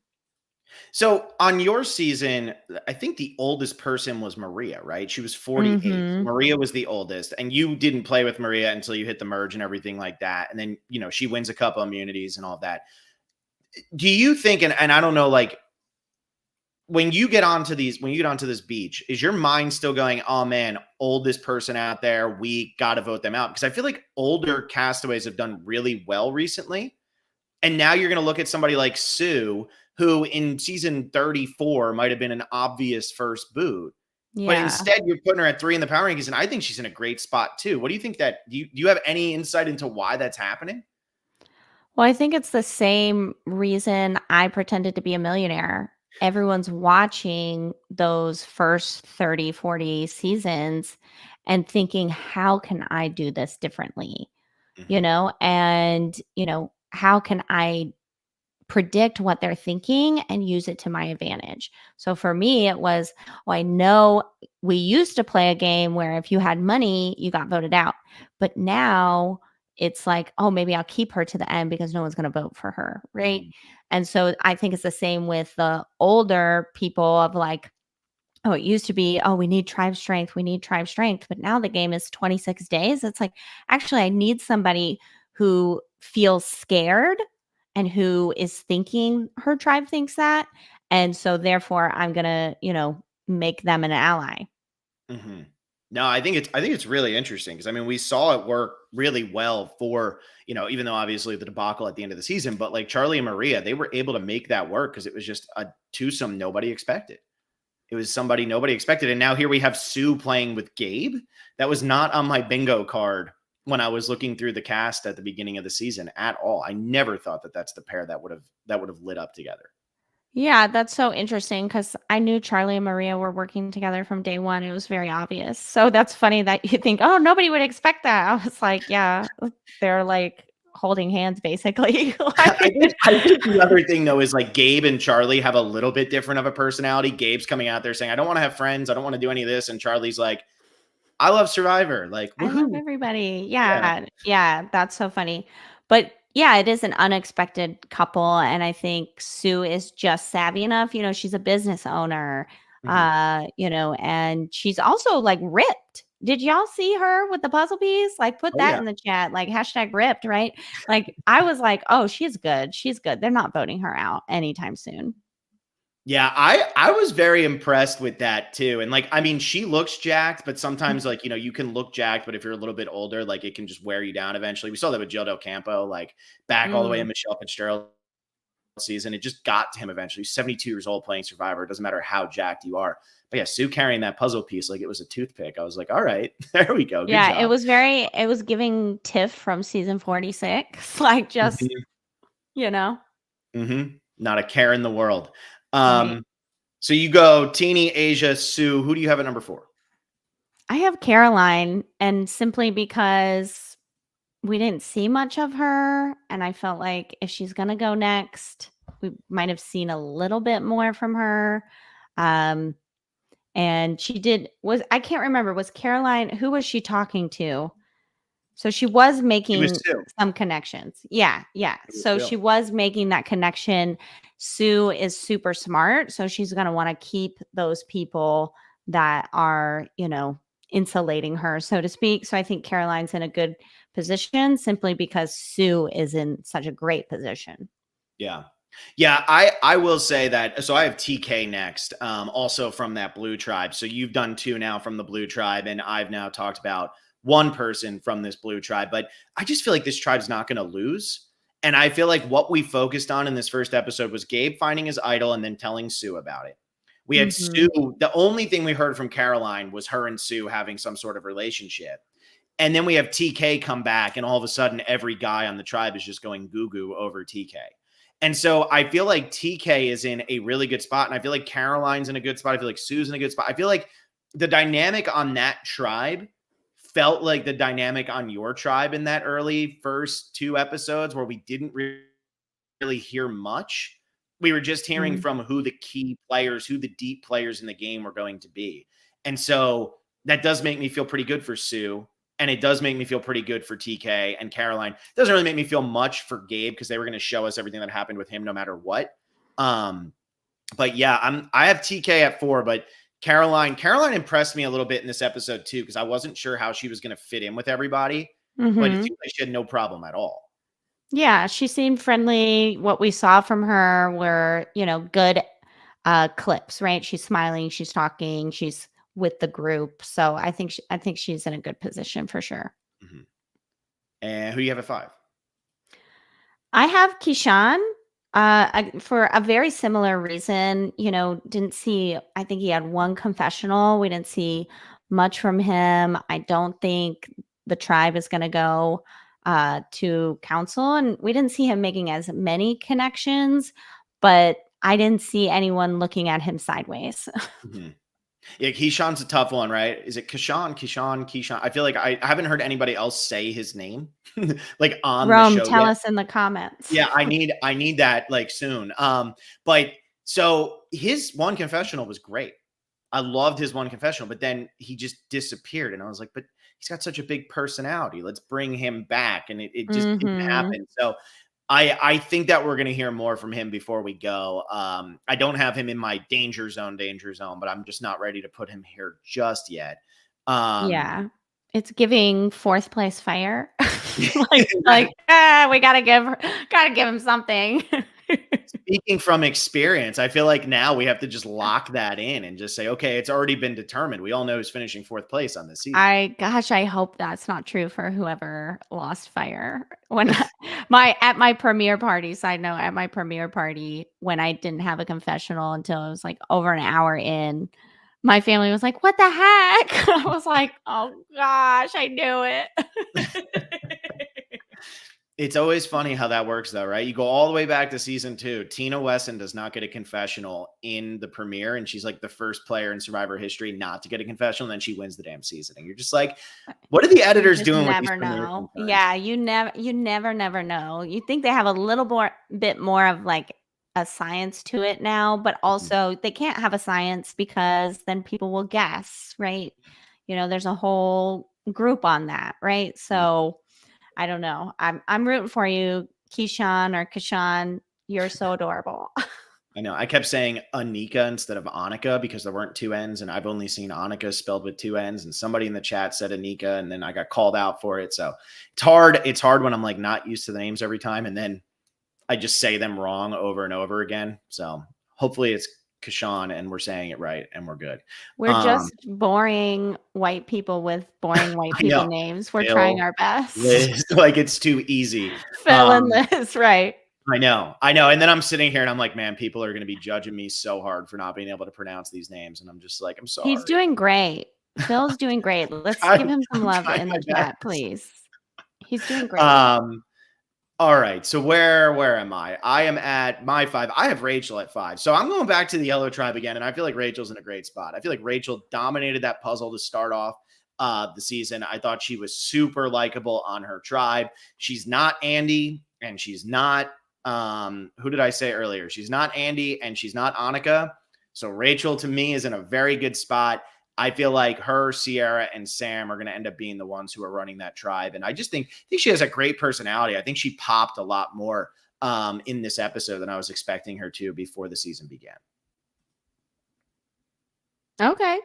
[SPEAKER 1] So on your season, I think the oldest person was Maria, right? She was 48.
[SPEAKER 2] Mhm.
[SPEAKER 1] Maria was the oldest, and you didn't play with Maria until you hit the merge and everything like that. And then, she wins a couple immunities and all that. Do you think, and I don't know, like when you get onto this beach, is your mind still going, oh man, oldest person out there, we got to vote them out? Because I feel like older castaways have done really well recently. And now you're going to look at somebody like Sue, who in season 34 might have been an obvious first boot. But
[SPEAKER 2] Yeah.
[SPEAKER 1] instead, you're putting her at 3 in the power rankings. And I think she's in a great spot too. What do you think do you have any insight into why that's happening?
[SPEAKER 2] Well, I think it's the same reason I pretended to be a millionaire. Everyone's watching those first 30, 40 seasons and thinking, how can I do this differently?
[SPEAKER 1] Mhm.
[SPEAKER 2] And, how can I predict what they're thinking and use it to my advantage. So for me, it was, well, I know we used to play a game where if you had money, you got voted out. But now it's like, oh, maybe I'll keep her to the end because no one's going to vote for her. Right.
[SPEAKER 1] Mhm.
[SPEAKER 2] And so I think it's the same with the older people of like, oh, it used to be, oh, we need tribe strength. We need tribe strength. But now the game is 26 days. It's like, actually, I need somebody who feels scared and who is thinking her tribe thinks that. And so therefore I'm going to, make them an ally.
[SPEAKER 1] Mhm. No, I think it's really interesting because I mean we saw it work really well for even though obviously the debacle at the end of the season, but like Charlie and Maria, they were able to make that work because it was just a twosome nobody expected. It was somebody nobody expected, and now here we have Sue playing with Gabe. That was not on my bingo card when I was looking through the cast at the beginning of the season at all. I never thought that that's the pair that would have lit up together.
[SPEAKER 2] Yeah, that's so interesting because I knew Charlie and Maria were working together from day one. It was very obvious. So that's funny that you think, oh, nobody would expect that. I was like, yeah, they're like holding hands basically.
[SPEAKER 1] I
[SPEAKER 2] Like,
[SPEAKER 1] think I think the other thing though is like Gabe and Charlie have a little bit different of a personality. Gabe's coming out there saying, "I don't want to have friends. I don't want to do any of this," and Charlie's like, "I love Survivor." Like,
[SPEAKER 2] I love
[SPEAKER 1] woohoo!
[SPEAKER 2] everybody.
[SPEAKER 1] Yeah.
[SPEAKER 2] Yeah. Yeah. That's so funny. But yeah, it is an unexpected couple. And I think Sue is just savvy enough. She's a business owner,
[SPEAKER 1] Mhm.
[SPEAKER 2] and she's also like ripped. Did y'all see her with the puzzle piece? Like, put
[SPEAKER 1] Oh
[SPEAKER 2] that
[SPEAKER 1] yeah.
[SPEAKER 2] in the chat, like hashtag ripped, right? Like, I was like, oh, she's good. She's good. They're not voting her out anytime soon.
[SPEAKER 1] Yeah, I was very impressed with that too. And like, I mean, she looks jacked, but sometimes like, you can look jacked, but if you're a little bit older, like it can just wear you down eventually. We saw that with Joe Del Campo, like back all the way in
[SPEAKER 2] Mm.
[SPEAKER 1] Michelle Fitzgerald season. It just got to him eventually. He's 72 years old playing Survivor. It doesn't matter how jacked you are. But yeah, Sue carrying that puzzle piece like it was a toothpick. I was like, all right, there we go. Good
[SPEAKER 2] Yeah,
[SPEAKER 1] job.
[SPEAKER 2] it was giving Tiff from season 46, like, just,
[SPEAKER 1] Mhm.
[SPEAKER 2] you know?
[SPEAKER 1] Not a care in the world.
[SPEAKER 2] Right.
[SPEAKER 1] So you go Teeny, Asia, Sue. Who do you have at number 4?
[SPEAKER 2] I have Caroline, and simply because we didn't see much of her, and I felt like if she's gonna go next, we might have seen a little bit more from her. Um, and she did was I can't remember, was Caroline, who was she talking to? So she was
[SPEAKER 1] It was
[SPEAKER 2] making
[SPEAKER 1] Sue.
[SPEAKER 2] some connections. Yeah, yeah.
[SPEAKER 1] It was
[SPEAKER 2] So
[SPEAKER 1] Sue.
[SPEAKER 2] she was making that connection. Sue is super smart, so she's going to want to keep those people that are, insulating her, so to speak. So I think Caroline's in a good position simply because Sue is in such a great position.
[SPEAKER 1] Yeah. Yeah, I will say that. So I have TK next, also from that blue tribe. So you've done 2 now from the blue tribe, and I've now talked about one person from this blue tribe. But I just feel like this tribe's not going to lose. And I feel like what we focused on in this first episode was Gabe finding his idol and then telling Sue about it. We had Sue.
[SPEAKER 2] Mhm.
[SPEAKER 1] The only thing we heard from Caroline was her and Sue having some sort of relationship. And then we have TK come back, and all of a sudden, every guy on the tribe is just going goo goo over TK. And so I feel like TK is in a really good spot. And I feel like Caroline's in a good spot. I feel like Sue's in a good spot. I feel like the dynamic on that tribe felt like the dynamic on your tribe in that early first 2 episodes where we didn't really hear much. We were just hearing
[SPEAKER 2] Mhm.
[SPEAKER 1] from who the key players, who the deep players in the game were going to be. And so that does make me feel pretty good for Sue. And it does make me feel pretty good for TK and Caroline. It doesn't really make me feel much for Gabe because they were going to show us everything that happened with him no matter what. Um, but yeah, I have TK at 4, but Caroline impressed me a little bit in this episode too, because I wasn't sure how she was going to fit in with everybody, but it
[SPEAKER 2] Mhm.
[SPEAKER 1] seems like she had no problem at all.
[SPEAKER 2] Yeah, she seemed friendly. What we saw from her were, good clips, right? She's smiling, she's talking, she's with the group. So I think she's in a good position for sure.
[SPEAKER 1] Mhm. And who do you have at 5?
[SPEAKER 2] I have Kishan for a very similar reason. Didn't see, I think he had one confessional. We didn't see much from him. I don't think the tribe is going to go to council. And we didn't see him making as many connections, but I didn't see anyone looking at him sideways.
[SPEAKER 1] Mhm. Yeah, Keyshawn's a tough one, right? Is it Keyshawn? I feel like I haven't heard anybody else say his name like on the
[SPEAKER 2] Rome,
[SPEAKER 1] show
[SPEAKER 2] tell
[SPEAKER 1] yet.
[SPEAKER 2] us in the comments.
[SPEAKER 1] Yeah, I need that like soon. But so his one confessional was great. I loved his one confessional, but then he just disappeared. And I was like, but he's got such a big personality. Let's bring him back. And it just didn't
[SPEAKER 2] Hmm.
[SPEAKER 1] happen. So I think that we're gonna hear more from him before we go. I don't have him in my danger zone, but I'm just not ready to put him here just yet. Um
[SPEAKER 2] Yeah. It's giving 4th place fire. We gotta give him something.
[SPEAKER 1] Speaking from experience, I feel like now we have to just lock that in and just say, okay, it's already been determined. We all know who's finishing 4th place on this season.
[SPEAKER 2] I hope that's not true for whoever lost fire. When my premiere party, side note, at my premiere party, when I didn't have a confessional until it was like over an hour in, my family was like, "What the heck?" I was like, "Oh gosh, I knew it."
[SPEAKER 1] It's always funny how that works, though, right? You go all the way back to season 2. Tina Wesson does not get a confessional in the premiere, and she's like the first player in Survivor history not to get a confessional. And then she wins the damn season, and you're just like, what are the
[SPEAKER 2] You
[SPEAKER 1] editors
[SPEAKER 2] just
[SPEAKER 1] doing with these
[SPEAKER 2] never
[SPEAKER 1] premieres
[SPEAKER 2] know.
[SPEAKER 1] sometimes?
[SPEAKER 2] Yeah, you never know. You think they have a little more bit more of like a science to it now, but
[SPEAKER 1] Mhm.
[SPEAKER 2] also they can't have a science because then people will guess, right? There's a whole group on that, right?
[SPEAKER 1] Mhm.
[SPEAKER 2] So I don't know. I'm rooting for you, Keyshawn or Kashan. You're so adorable.
[SPEAKER 1] I know. I kept saying Anika instead of Annika because there weren't 2 N's, and I've only seen Annika spelled with 2 N's. And somebody in the chat said Anika, and then I got called out for it. So it's hard. It's hard when I'm like not used to the names every time, and then I just say them wrong over and over again. So hopefully it's Kashawn, and we're saying it right, and we're good.
[SPEAKER 2] We're just boring white people with boring white
[SPEAKER 1] I
[SPEAKER 2] people
[SPEAKER 1] know.
[SPEAKER 2] names. We're trying
[SPEAKER 1] Phil,
[SPEAKER 2] our best.
[SPEAKER 1] Liz, like it's too easy.
[SPEAKER 2] Phil and Liz, right?
[SPEAKER 1] I know. And then I'm sitting here and I'm like, man, people are going to be judging me so hard for not being able to pronounce these names. And I'm just like, I'm
[SPEAKER 2] He's
[SPEAKER 1] sorry.
[SPEAKER 2] doing great. Phil's doing great. Let's give him some
[SPEAKER 1] I'm
[SPEAKER 2] love
[SPEAKER 1] trying
[SPEAKER 2] in
[SPEAKER 1] my
[SPEAKER 2] the
[SPEAKER 1] best.
[SPEAKER 2] chat, please. He's doing great.
[SPEAKER 1] All right. So where am I? I am at my 5. I have Rachel at 5. So I'm going back to the Yellow Tribe again, and I feel like Rachel's in a great spot. I feel like Rachel dominated that puzzle to start off the season. I thought she was super likable on her tribe. She's not Andy, and she's not who did I say earlier? She's not Andy, and she's not Annika. So Rachel to me is in a very good spot. I feel like her, Sierra, and Sam are going to end up being the ones who are running that tribe. And I think she has a great personality. I think she popped a lot more in this episode than I was expecting her to before the season began.
[SPEAKER 2] Okay.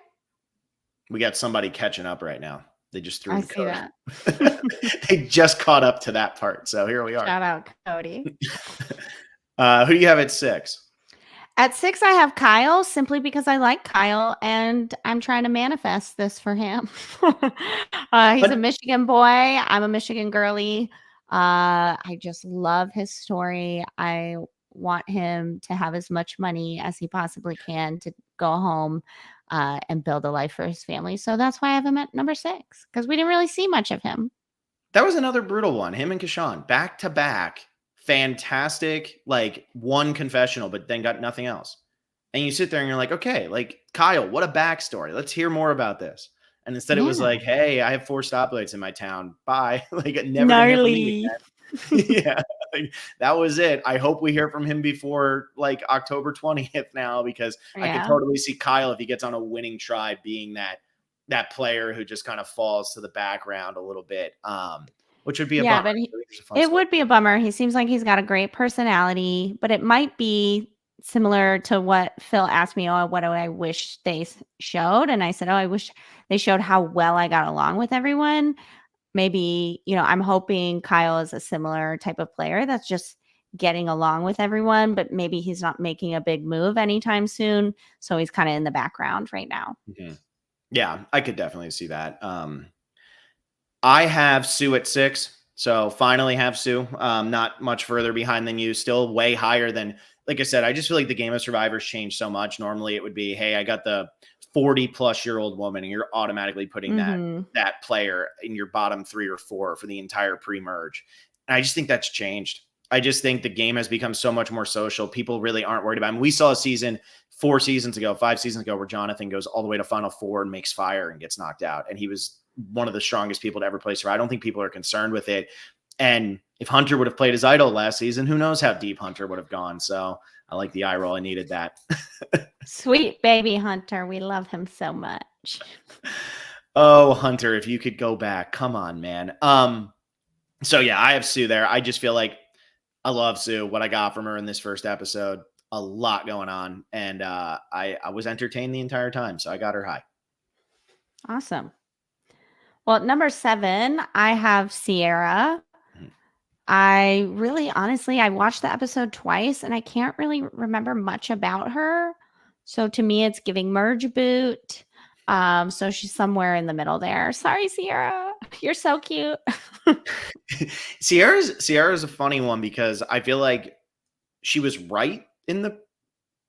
[SPEAKER 1] We got somebody catching up right now. They just threw
[SPEAKER 2] I
[SPEAKER 1] the
[SPEAKER 2] see
[SPEAKER 1] code.
[SPEAKER 2] that.
[SPEAKER 1] They just caught up to that part. So here we are.
[SPEAKER 2] Shout out, Cody.
[SPEAKER 1] Who do you have at 6?
[SPEAKER 2] At 6, I have Kyle simply because I like Kyle and I'm trying to manifest this for him. He's a Michigan boy. I'm a Michigan girly. I just love his story. I want him to have as much money as he possibly can to go home and build a life for his family. So that's why I have him at number 6, because we didn't really see much of him.
[SPEAKER 1] That was another brutal one. Him and Kashawn back to back. Fantastic, like one confessional, but then got nothing else. And you sit there and you're like, okay, like Kyle, what a backstory. Let's hear more about this. And instead it was like, hey, I have 4 stoplights in my town. Bye. Like never
[SPEAKER 2] gnarly.
[SPEAKER 1] Yeah, like, that was it. I hope we hear from him before like October 20th now, because I could totally see Kyle, if he gets on a winning tribe, being that player who just kind of falls to the background a little bit. Which would be a bummer.
[SPEAKER 2] But it would be a bummer. He seems like he's got a great personality, but it might be similar to what Phil asked me, oh, what do I wish they showed? And I said, oh, I wish they showed how well I got along with everyone. Maybe, I'm hoping Kyle is a similar type of player that's just getting along with everyone, but maybe he's not making a big move anytime soon. So he's kind of in the background right now.
[SPEAKER 1] Mm-hmm. Yeah, I could definitely see that. I have Sue at 6. So finally have Sue. Not much further behind than you. Still way higher than, like I said, I just feel like the game of Survivors changed so much. Normally it would be, hey, I got the 40-plus-year-old woman, and you're automatically putting that player in your bottom 3 or 4 for the entire pre-merge. And I just think that's changed. I just think the game has become so much more social. People really aren't worried about it. I mean, we saw a season 5 seasons ago, where Jonathan goes all the way to Final 4 and makes fire and gets knocked out. And he was one of the strongest people to ever play Survivor. I don't think people are concerned with it. And if Hunter would have played his idol last season, who knows how deep Hunter would have gone. So I like the eye roll. I needed that.
[SPEAKER 2] Sweet baby Hunter. We love him so much.
[SPEAKER 1] Oh, Hunter, if you could go back. Come on, man. So yeah, I have Sue there. I just feel like I love Sue. What I got from her in this first episode, a lot going on. And I was entertained the entire time. So I got her high.
[SPEAKER 2] Awesome. Well, at number 7, I have Sierra. I watched the episode twice and I can't really remember much about her. So to me, it's giving merge boot. So she's somewhere in the middle there. Sorry, Sierra. You're so cute.
[SPEAKER 1] Sierra's a funny one because I feel like she was right in the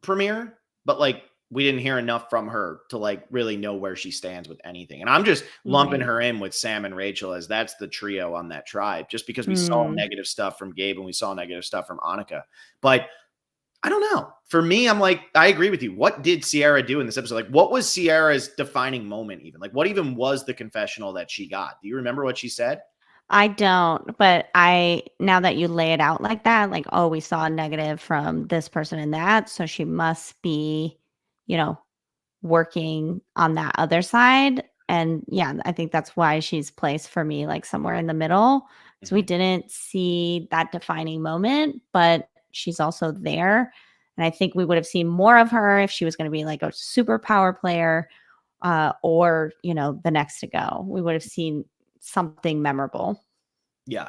[SPEAKER 1] premiere, but like we didn't hear enough from her to like really know where she stands with anything. And I'm just lumping her in with Sam and Rachel as that's the trio on that tribe, just because we saw negative stuff from Gabe and we saw negative stuff from Annika. But I don't know. For me, I'm like, I agree with you. What did Sierra do in this episode? Like, what was Sierra's defining moment even? Like, what even was the confessional that she got? Do you remember what she said?
[SPEAKER 2] I don't, but now that you lay it out like that, like, oh, we saw a negative from this person and that, so she must be, working on that other side. And yeah, I think that's why she's placed for me like somewhere in the middle. So we didn't see that defining moment, but she's also there. And I think we would have seen more of her if she was going to be like a super power player or, the next to go. We would have seen something memorable.
[SPEAKER 1] Yeah.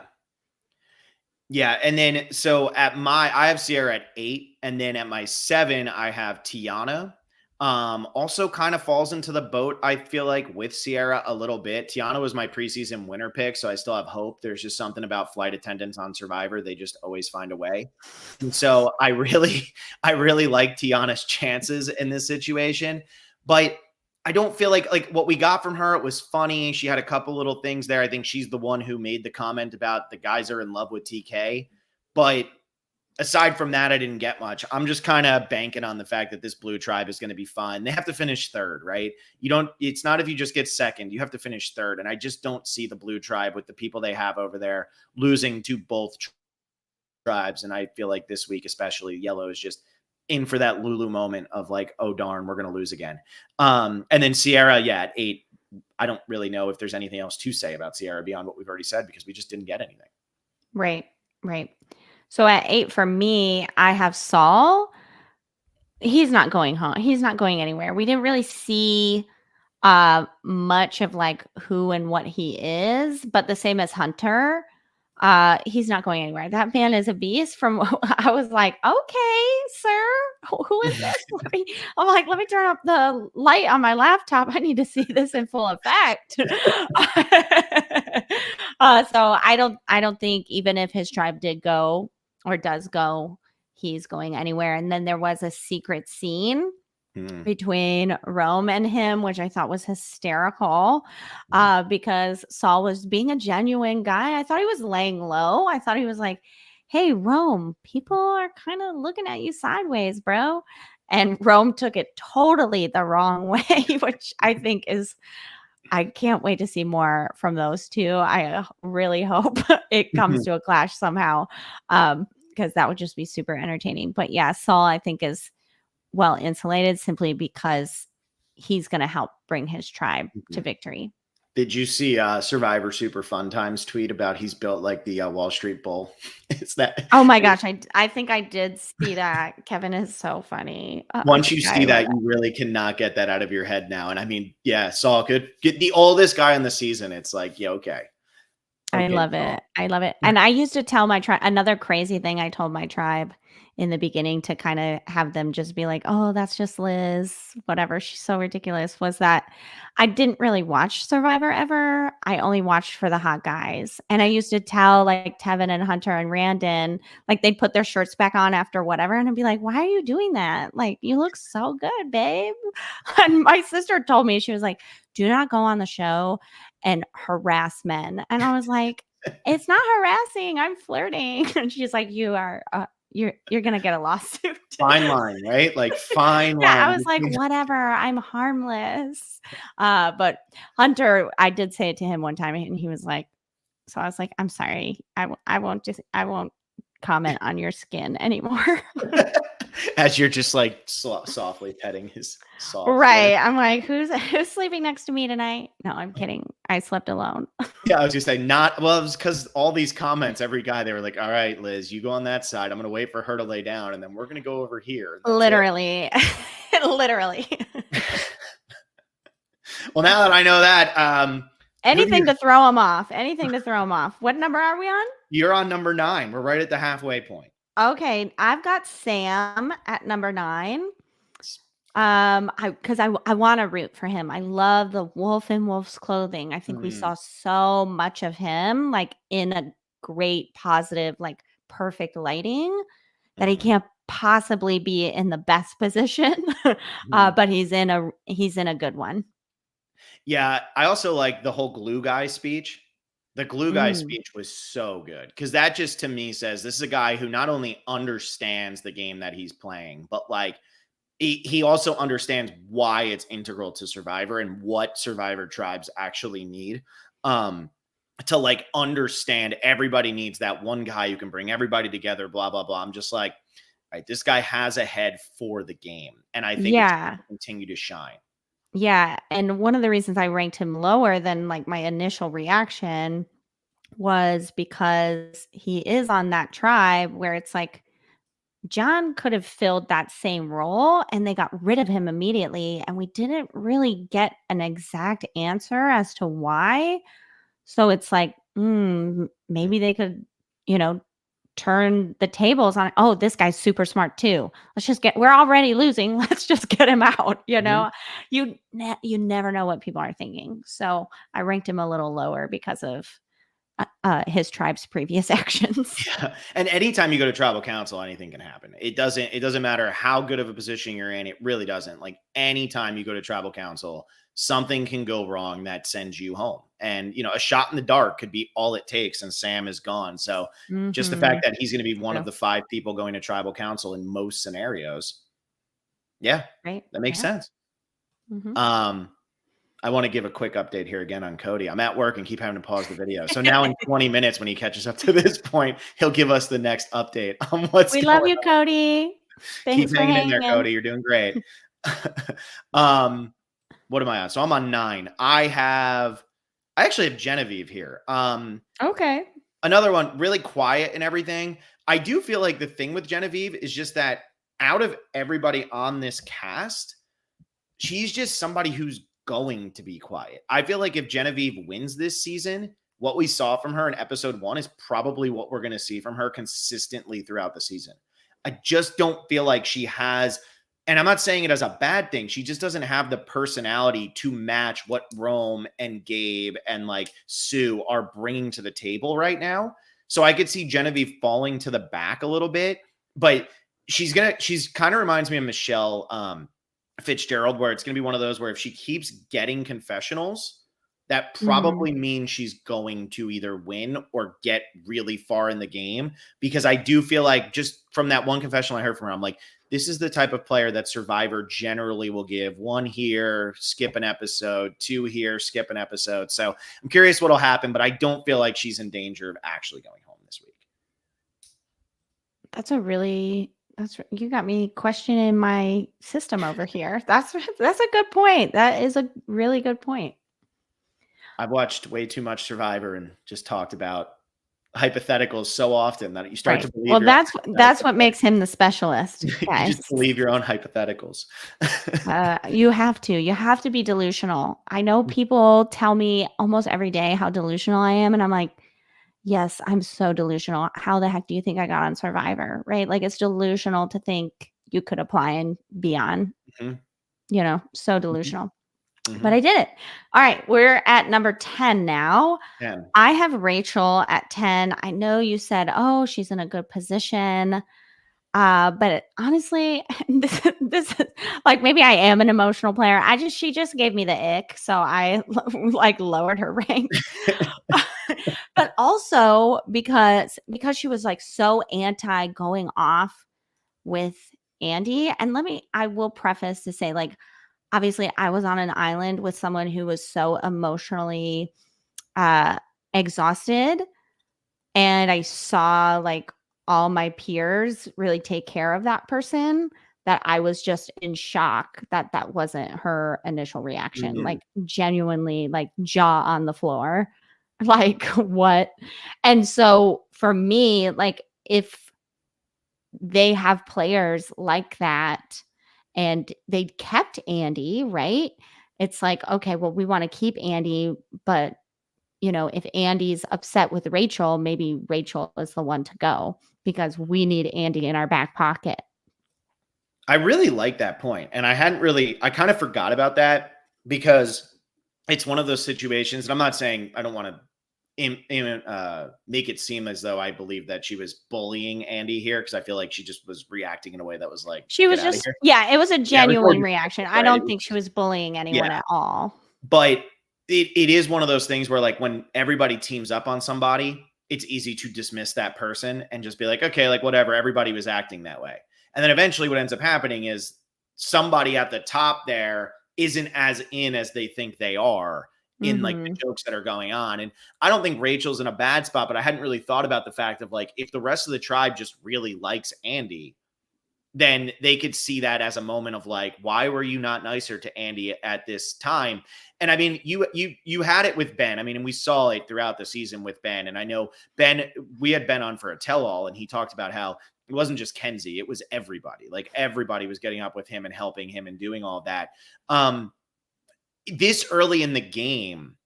[SPEAKER 1] Yeah, and then so I have Sierra at 8, and then at my 7, I have Tiana. Also kind of falls into the boat, I feel like, with Sierra a little bit. Tiana was my preseason winner pick, so I still have hope. There's just something about flight attendants on Survivor. They just always find a way. And so I really like Tiana's chances in this situation. But I don't feel like what we got from her, it was funny. She had a couple little things there. I think she's the one who made the comment about the guys are in love with TK. But aside from that, I didn't get much. I'm just kind of banking on the fact that this blue tribe is going to be fun. They have to finish third, right? It's not if you just get second, you have to finish third. And I just don't see the blue tribe with the people they have over there losing to both tribes. And I feel like this week, especially, yellow is just in for that Lulu moment of like, oh darn, we're going to lose again. And then Sierra, yeah, at 8. I don't really know if there's anything else to say about Sierra beyond what we've already said, because we just didn't get anything.
[SPEAKER 2] Right. So at 8 for me, I have Saul. He's not going home. He's not going anywhere. We didn't really see much of like who and what he is, but the same as Hunter. He's not going anywhere. That man is a beast. I was like, okay, sir, who is this? I'm like, let me turn up the light on my laptop. I need to see this in full effect. So I don't think, even if his tribe did go or does go, he's going anywhere. And then there was a secret scene between Rome and him, which I thought was hysterical, because Saul was being a genuine guy. I thought he was laying low. I thought he was like, hey, Rome, people are kind of looking at you sideways, bro. And Rome took it totally the wrong way, which I think is, I can't wait to see more from those two. I really hope it comes to a clash somehow, because that would just be super entertaining. But yeah, Saul, I think, is well insulated simply because he's going to help bring his tribe to victory.
[SPEAKER 1] Did you see Survivor Super Fun Times tweet about he's built like the Wall Street Bull? Is that?
[SPEAKER 2] Oh my gosh, I think I did see that. Kevin is so funny.
[SPEAKER 1] Once you see that, you really cannot get that out of your head now. And I mean, yeah, Saul could get the oldest guy on the season. It's like, yeah, okay.
[SPEAKER 2] I love it. I love it. And I used to tell my tribe, another crazy thing I told my tribe in the beginning to kind of have them just be like, oh, that's just Liz, whatever. She's so ridiculous, was that I didn't really watch Survivor ever. I only watched for the hot guys. And I used to tell like Tevin and Hunter and Randon, like they'd put their shirts back on after whatever. And I'd be like, why are you doing that? Like, you look so good, babe. And my sister told me, she was like, do not go on the show and harass men. And I was like, it's not harassing. I'm flirting. And she's like, you are, you're going to get a lawsuit.
[SPEAKER 1] Fine line, right? Like fine line.
[SPEAKER 2] Yeah, I was like, whatever. I'm harmless. But Hunter, I did say it to him one time and he was like, so I was like, I'm sorry. I won't comment on your skin anymore.
[SPEAKER 1] As you're just like softly petting his soft.
[SPEAKER 2] Right. Hair. I'm like, who's sleeping next to me tonight? No, I'm kidding. I slept alone.
[SPEAKER 1] Yeah, I was just saying it was because all these comments, every guy, they were like, all right, Liz, you go on that side. I'm going to wait for her to lay down and then we're going to go over here.
[SPEAKER 2] Literally. Literally.
[SPEAKER 1] Well, now that I know that,
[SPEAKER 2] anything to throw him off. What number are we on?
[SPEAKER 1] You're on number 9. We're right at the halfway point.
[SPEAKER 2] Okay, I've got Sam at number 9. Because I want to root for him. I love the wolf in wolf's clothing. I think we saw so much of him, like in a great, positive, like perfect lighting, that he can't possibly be in the best position. But he's in a good one.
[SPEAKER 1] Yeah, I also like the whole glue guy speech. The glue guy speech was so good because that just to me says this is a guy who not only understands the game that he's playing, but like he also understands why it's integral to Survivor and what Survivor tribes actually need. To like understand everybody needs that one guy who can bring everybody together, blah, blah, blah. I'm just like, all right, this guy has a head for the game. And I think it's going to continue to shine.
[SPEAKER 2] Yeah. And one of the reasons I ranked him lower than like my initial reaction was because he is on that tribe where it's like John could have filled that same role and they got rid of him immediately. And we didn't really get an exact answer as to why. So it's like, maybe they could, turn the tables on, oh, this guy's super smart too. We're already losing. Let's just get him out.
[SPEAKER 1] Mhm.
[SPEAKER 2] You never know what people are thinking. So I ranked him a little lower because of his tribe's previous actions.
[SPEAKER 1] Yeah. And anytime you go to tribal council, anything can happen. It doesn't matter how good of a position you're in. It really doesn't. Like anytime you go to tribal council, something can go wrong that sends you home. And a shot in the dark could be all it takes, and Sam is gone. So just the
[SPEAKER 2] Mm-hmm.
[SPEAKER 1] fact that he's going to be one of
[SPEAKER 2] True.
[SPEAKER 1] the 5 people going to tribal council in most scenarios, yeah,
[SPEAKER 2] Right.
[SPEAKER 1] that makes
[SPEAKER 2] Yeah.
[SPEAKER 1] sense.
[SPEAKER 2] Mm-hmm.
[SPEAKER 1] Um, I want to give a quick update here again on Cody. I'm at work and keep having to pause the video. So now in 20 minutes, when he catches up to this point, he'll give us the next update on what's
[SPEAKER 2] We
[SPEAKER 1] going
[SPEAKER 2] love you,
[SPEAKER 1] on.
[SPEAKER 2] Cody.
[SPEAKER 1] Keep
[SPEAKER 2] Thanks for
[SPEAKER 1] hanging in there,
[SPEAKER 2] hanging.
[SPEAKER 1] Cody. You're doing great. um, what am I on? So I'm on 9. I actually have Genevieve here.
[SPEAKER 2] Okay.
[SPEAKER 1] Another one, really quiet and everything. I do feel like the thing with Genevieve is just that out of everybody on this cast, she's just somebody who's going to be quiet. I feel like if Genevieve wins this season, what we saw from her in episode 1 is probably what we're going to see from her consistently throughout the season. I just don't feel like she has, and I'm not saying it as a bad thing, she just doesn't have the personality to match what Rome and Gabe and like Sue are bringing to the table right now. So I could see Genevieve falling to the back a little bit, but she's kind of reminds me of Michelle Fitzgerald, where it's going to be one of those where if she keeps getting confessionals, that
[SPEAKER 2] Mhm.
[SPEAKER 1] probably means she's going to either win or get really far in the game. Because I do feel like, just from that one confessional I heard from her, I'm like, this is the type of player that Survivor generally will give 1 here, skip an episode, 2 here, skip an episode. So I'm curious what'll happen, but I don't feel like she's in danger of actually going home this week.
[SPEAKER 2] You got me questioning my system over here. That's a good point. That is a really good point.
[SPEAKER 1] I've watched way too much Survivor and just talked about hypotheticals so often that you start
[SPEAKER 2] Right.
[SPEAKER 1] to believe
[SPEAKER 2] Well,
[SPEAKER 1] your
[SPEAKER 2] that's what makes him the specialist,
[SPEAKER 1] you
[SPEAKER 2] guys.
[SPEAKER 1] just believe your own hypotheticals.
[SPEAKER 2] You have to. You have to be delusional. I know people tell me almost every day how delusional I am, and I'm like, yes, I'm so delusional. How the heck do you think I got on Survivor? Right? Like it's delusional to think you could apply and be on,
[SPEAKER 1] Mhm,
[SPEAKER 2] so
[SPEAKER 1] mhm,
[SPEAKER 2] delusional. But
[SPEAKER 1] mhm.
[SPEAKER 2] I did it. All right, we're at number 10 now.
[SPEAKER 1] Man,
[SPEAKER 2] I have Rachel at 10. I know you said, "Oh, she's in a good position." But honestly, this is like maybe I am an emotional player. She just gave me the ick, so I like lowered her rank. But also because she was like so anti going off with Andy. And I will preface to say, like, obviously I was on an island with someone who was so emotionally uh exhausted, and I saw like all my peers really take care of that person, that I was just in shock that that wasn't her initial reaction,
[SPEAKER 1] mhm.
[SPEAKER 2] like genuinely like jaw on the floor. Like what? And so for me, like if they have players like that and they kept Andy, right? It's like, okay, well, we want to keep Andy, but if Andy's upset with Rachel, maybe Rachel is the one to go because we need Andy in our back pocket.
[SPEAKER 1] I really like that point, and I kind of forgot about that because it's one of those situations, and I'm not saying I don't wanna make it seem as though I believe that she was bullying Andy here, because I feel like she just was reacting in a way that was like,
[SPEAKER 2] She
[SPEAKER 1] "Get
[SPEAKER 2] was
[SPEAKER 1] out of
[SPEAKER 2] just
[SPEAKER 1] here."
[SPEAKER 2] yeah, it was a
[SPEAKER 1] Yeah, it was more
[SPEAKER 2] genuine reaction.
[SPEAKER 1] defensive,
[SPEAKER 2] I
[SPEAKER 1] right? It
[SPEAKER 2] don't
[SPEAKER 1] was
[SPEAKER 2] think she
[SPEAKER 1] just
[SPEAKER 2] was bullying
[SPEAKER 1] yeah.
[SPEAKER 2] anyone at all.
[SPEAKER 1] But it is one of those things where, like, when everybody teams up on somebody, it's easy to dismiss that person and just be like, okay, like, whatever, everybody was acting that way. And then eventually what ends up happening is somebody at the top there isn't as in as they think they are in like the
[SPEAKER 2] Mhm.
[SPEAKER 1] jokes that are going on. And I don't think Rachel's in a bad spot, but I hadn't really thought about the fact of like, if the rest of the tribe just really likes Andy, then they could see that as a moment of like, why were you not nicer to Andy at this time? And I mean, you had it with Ben. I mean, and we saw it throughout the season with Ben. And I know Ben, we had Ben on for a tell-all, and he talked about how it wasn't just Kenzie, it was everybody. Like everybody was getting up with him and helping him and doing all that. This early in the game,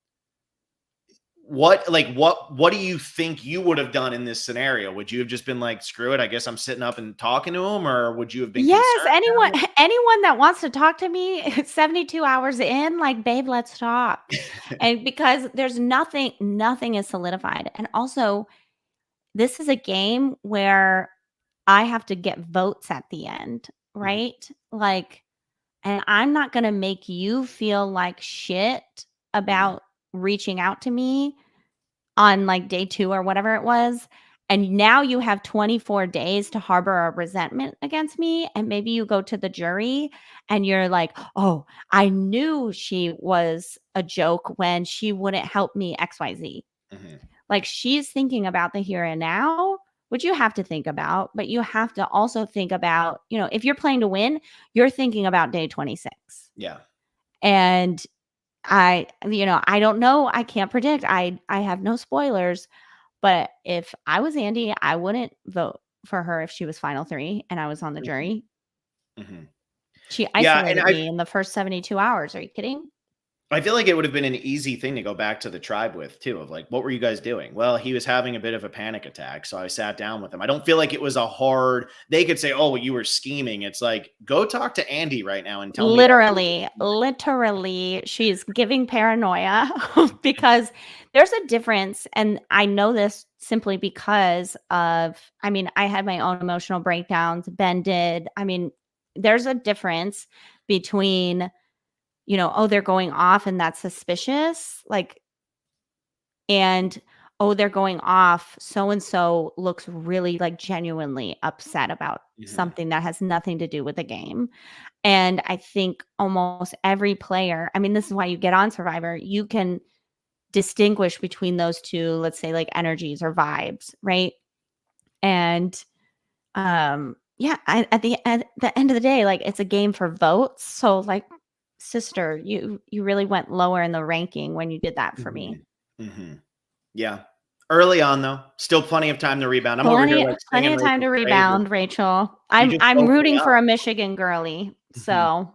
[SPEAKER 1] what do you think you would have done in this scenario? Would you have just been like, screw it, I guess I'm sitting up and talking to him, or would you have been
[SPEAKER 2] Yes,
[SPEAKER 1] concerned
[SPEAKER 2] anyone
[SPEAKER 1] about
[SPEAKER 2] anyone that wants to talk to me 72 hours in, like, "Babe, let's talk."
[SPEAKER 1] it?
[SPEAKER 2] And because there's nothing is solidified. And also, this is a game where I have to get votes at the end,
[SPEAKER 1] Mhm,
[SPEAKER 2] right? Like, and I'm not gonna make you feel like shit
[SPEAKER 1] mhm,
[SPEAKER 2] about reaching out to me on, like, day 2 or whatever it was, and now you have 24 days to harbor a resentment against me, and maybe you go to the jury and you're like, "Oh, I knew she was a joke when she wouldn't help me XYZ."
[SPEAKER 1] mhm.
[SPEAKER 2] Like, she's thinking about the here and now, which you have to think about, but you have to also think about, if you're playing to win, you're thinking about day 26.
[SPEAKER 1] Yeah.
[SPEAKER 2] And I don't know, I can't predict. I have no spoilers, but if I was Andy, I wouldn't vote for her if she was final 3 and I was on the
[SPEAKER 1] Mhm,
[SPEAKER 2] jury.
[SPEAKER 1] mhm.
[SPEAKER 2] She
[SPEAKER 1] Yeah, and
[SPEAKER 2] isolated me in the first 72 hours. Are you kidding?
[SPEAKER 1] I feel like it would have been an easy thing to go back to the tribe with too, of like, what were you guys doing? Well, he was having a bit of a panic attack, so I sat down with him. I don't feel like it was a hard. They could say, "Oh, well, you were scheming." It's like, go talk to Andy right now and tell me what you were
[SPEAKER 2] Literally,
[SPEAKER 1] scheming.
[SPEAKER 2] literally, she's giving paranoia because there's a difference, and I know this simply because I had my own emotional breakdowns, Ben did. There's a difference between, oh, they're going off and that's suspicious, like, and, oh, they're going off, so and so looks really, like, genuinely upset about
[SPEAKER 1] Mhm,
[SPEAKER 2] something that has nothing to do with the game. And I think almost every player, this is why you get on Survivor, you can distinguish between those 2, let's say, like, energies or vibes, right? And, yeah, at the end of the day, like, it's a game for votes. So, like, sister, you really went lower in the ranking when you did that for me.
[SPEAKER 1] mhm, mhm. Yeah. Early on, though, still plenty of time to rebound. I'm over here,
[SPEAKER 2] Plenty
[SPEAKER 1] like,
[SPEAKER 2] plenty
[SPEAKER 1] singing
[SPEAKER 2] of time to
[SPEAKER 1] Rachel's praises.
[SPEAKER 2] rebound, Rachel.
[SPEAKER 1] You
[SPEAKER 2] I'm
[SPEAKER 1] just
[SPEAKER 2] I'm
[SPEAKER 1] woke me
[SPEAKER 2] rooting
[SPEAKER 1] up.
[SPEAKER 2] for a Michigan girly,
[SPEAKER 1] Mhm.
[SPEAKER 2] so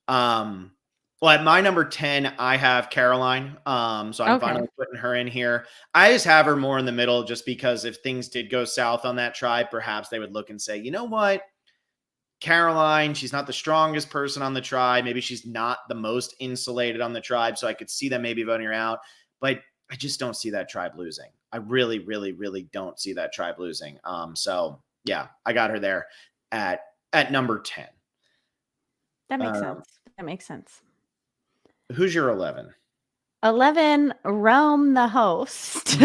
[SPEAKER 1] Um, well, at my number 10, I have Caroline. So I'm
[SPEAKER 2] okay.
[SPEAKER 1] finally putting her in here. I just have her more in the middle just because if things did go south on that tribe, perhaps they would look and say, you know what? Caroline, she's not the strongest person on the tribe. Maybe she's not the most insulated on the tribe. So I could see them maybe voting her out. But I just don't see that tribe losing. I really, really, really don't see that tribe losing. So yeah, I got her there at number 10.
[SPEAKER 2] That makes
[SPEAKER 1] Um,
[SPEAKER 2] sense. That makes sense.
[SPEAKER 1] who's your 11?
[SPEAKER 2] 11, Rome the host.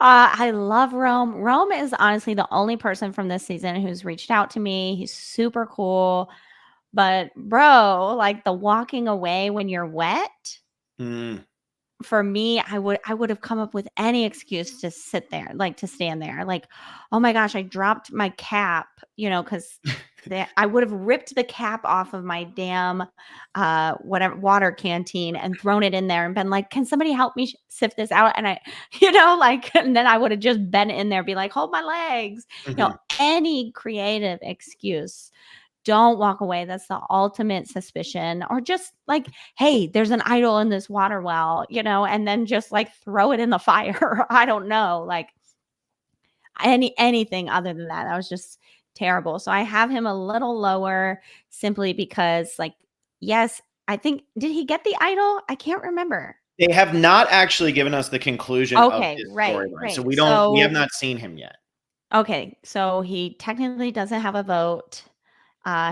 [SPEAKER 2] I love Rome. Rome is honestly the only person from this season who's reached out to me. He's super cool. But bro, like the walking away when you're wet,
[SPEAKER 1] Mm,
[SPEAKER 2] for me, I would have come up with any excuse to sit there, like to stand there. Like, oh my gosh, I dropped my cap, because I would have ripped the cap off of my damn whatever water canteen and thrown it in there and been like, can somebody help me sift this out? And I, like, and then I would have just been in there, be like, hold my legs,
[SPEAKER 1] mhm,
[SPEAKER 2] any creative excuse. Don't walk away. That's the ultimate suspicion. Or just like, hey, there's an idol in this water well, and then just like throw it in the fire. I don't know. Like anything other than that. That was just terrible. So I have him a little lower simply because, like, yes, I think did he get the idol? I can't remember.
[SPEAKER 1] They have not actually given us the conclusion of
[SPEAKER 2] Okay,
[SPEAKER 1] his
[SPEAKER 2] right,
[SPEAKER 1] storyline, so
[SPEAKER 2] right.
[SPEAKER 1] we have
[SPEAKER 2] So
[SPEAKER 1] not seen him yet.
[SPEAKER 2] okay, so he technically doesn't have a vote.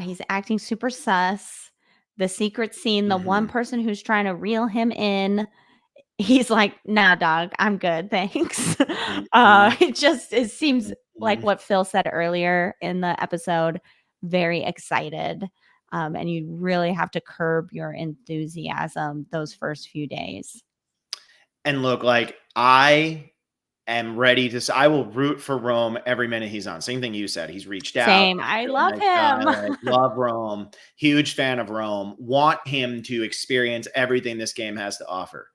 [SPEAKER 2] He's acting super sus. The secret scene, the one
[SPEAKER 1] Mhm,
[SPEAKER 2] person who's trying to reel him in, he's like, "Nah, dog, I'm good, thanks."
[SPEAKER 1] mhm, mhm,
[SPEAKER 2] It seems like
[SPEAKER 1] mhm.
[SPEAKER 2] what Phil said earlier in the episode, very excited. And you really have to curb your enthusiasm those first few days.
[SPEAKER 1] And look, like, I am ready to I will root for Rome every minute he's on. Same thing you said. He's reached out.
[SPEAKER 2] Same.
[SPEAKER 1] He's a
[SPEAKER 2] I
[SPEAKER 1] really
[SPEAKER 2] love
[SPEAKER 1] nice guy.
[SPEAKER 2] him.
[SPEAKER 1] Like, love Rome. Huge fan of Rome. Want him to experience everything this game has to offer.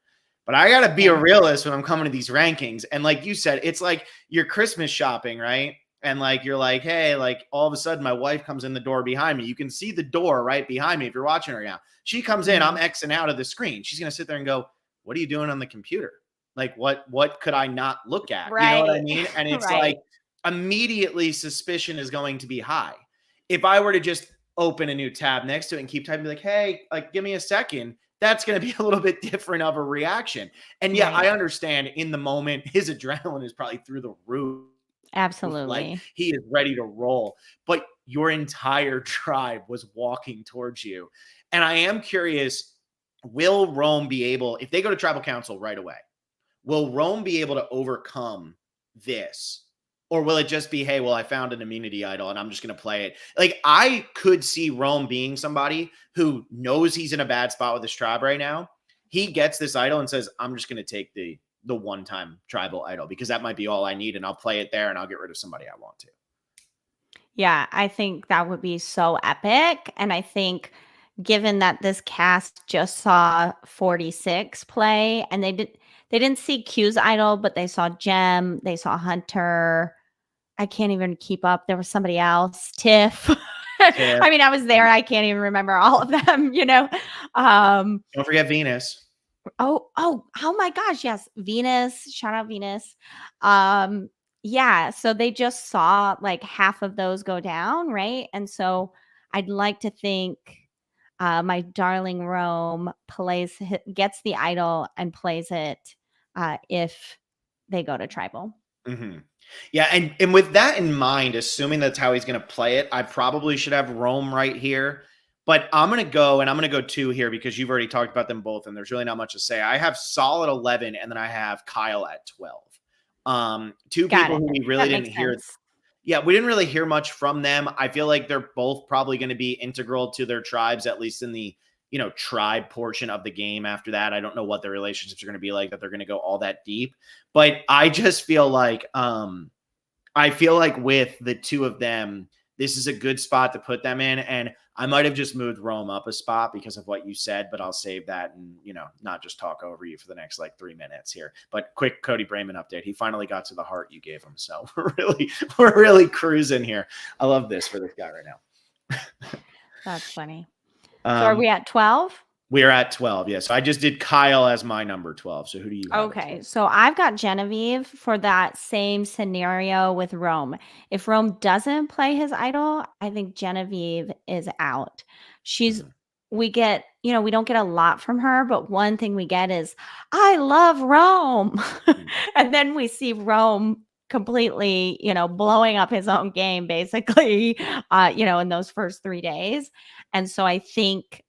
[SPEAKER 1] But I got to be a
[SPEAKER 2] Same.
[SPEAKER 1] realist when I'm coming to these rankings. And like you said, it's like your Christmas shopping, right? And like you're like, hey, like all of a sudden my wife comes in the door behind me. You can see the door right behind me if you're watching her now. She comes in, I'm
[SPEAKER 2] Mhm.
[SPEAKER 1] Xing out of the screen. She's gonna sit there and go, what are you doing on the computer? Like, what could I not look at? You know what I
[SPEAKER 2] Right.
[SPEAKER 1] mean? And it's like
[SPEAKER 2] Right.
[SPEAKER 1] immediately suspicion is going to be high. If I were to just open a new tab next to it and keep typing, be like, hey, like, give me a second, that's going to be a little bit different of a reaction. And yeah,
[SPEAKER 2] Right.
[SPEAKER 1] I understand in the moment, his adrenaline is probably through the roof. Like
[SPEAKER 2] Absolutely.
[SPEAKER 1] he is ready to roll, but your entire tribe was walking towards you. And I am curious, will Rome be able, if they go to tribal council right away, will Rome be able to overcome this? Or will it just be, hey, well, I found an immunity idol and I'm just going to play it? Like, I could see Rome being somebody who knows he's in a bad spot with his tribe right now. He gets this idol and says, I'm just going to take the one-time tribal idol because that might be all I need, and I'll play it there and I'll get rid of somebody I want to.
[SPEAKER 2] Yeah, I think that would be so epic. And I think given that this cast just saw 46 play and they didn't see Q's idol, but they saw Gem, they saw Hunter. I can't even keep up. There was somebody else, Tiff.
[SPEAKER 1] Yeah.
[SPEAKER 2] I mean, I was there. I can't even remember all of them, you know. Um,
[SPEAKER 1] Don't forget Venus.
[SPEAKER 2] oh my gosh, yes, Venus, shout out Venus. Um, yeah, so they just saw like half of those go down, right? And so I'd like to think my darling Rome gets the idol and plays it if they go to tribal.
[SPEAKER 1] Mm-hmm. Yeah, and with that in mind, assuming that's how he's going to play it, I probably should have Rome right here. But I'm going to go, and I'm going to go 2 here because you've already talked about them both, and there's really not much to say. I have solid 11, and then I have Kyle at 12. Two
[SPEAKER 2] Got
[SPEAKER 1] people
[SPEAKER 2] it.
[SPEAKER 1] who we really
[SPEAKER 2] That
[SPEAKER 1] didn't
[SPEAKER 2] makes
[SPEAKER 1] hear.
[SPEAKER 2] sense.
[SPEAKER 1] Yeah, we didn't really hear much from them. I feel like they're both probably going to be integral to their tribes, at least in the tribe portion of the game. After that, I don't know what their relationships are going to be like, that they're going to go all that deep. But I just feel like with the two of them, this is a good spot to put them in. And I might have just moved Rome up a spot because of what you said, but I'll save that and, not just talk over you for the next like 3 minutes here. But quick Cody Brayman update. He finally got to the heart you gave him. So we're really cruising here. I love this for this guy right now.
[SPEAKER 2] That's funny. So are we at 12?
[SPEAKER 1] We are at 12. Yes. Yeah, so I just did Kyle as my number 12. So who do you have?
[SPEAKER 2] Okay. So I've got Genevieve for that same scenario with Rome. If Rome doesn't play his idol, I think Genevieve is out. We get, we don't get a lot from her, but one thing we get is, I love Rome. And then we see Rome completely, blowing up his own game basically, in those first 3 days. And so I think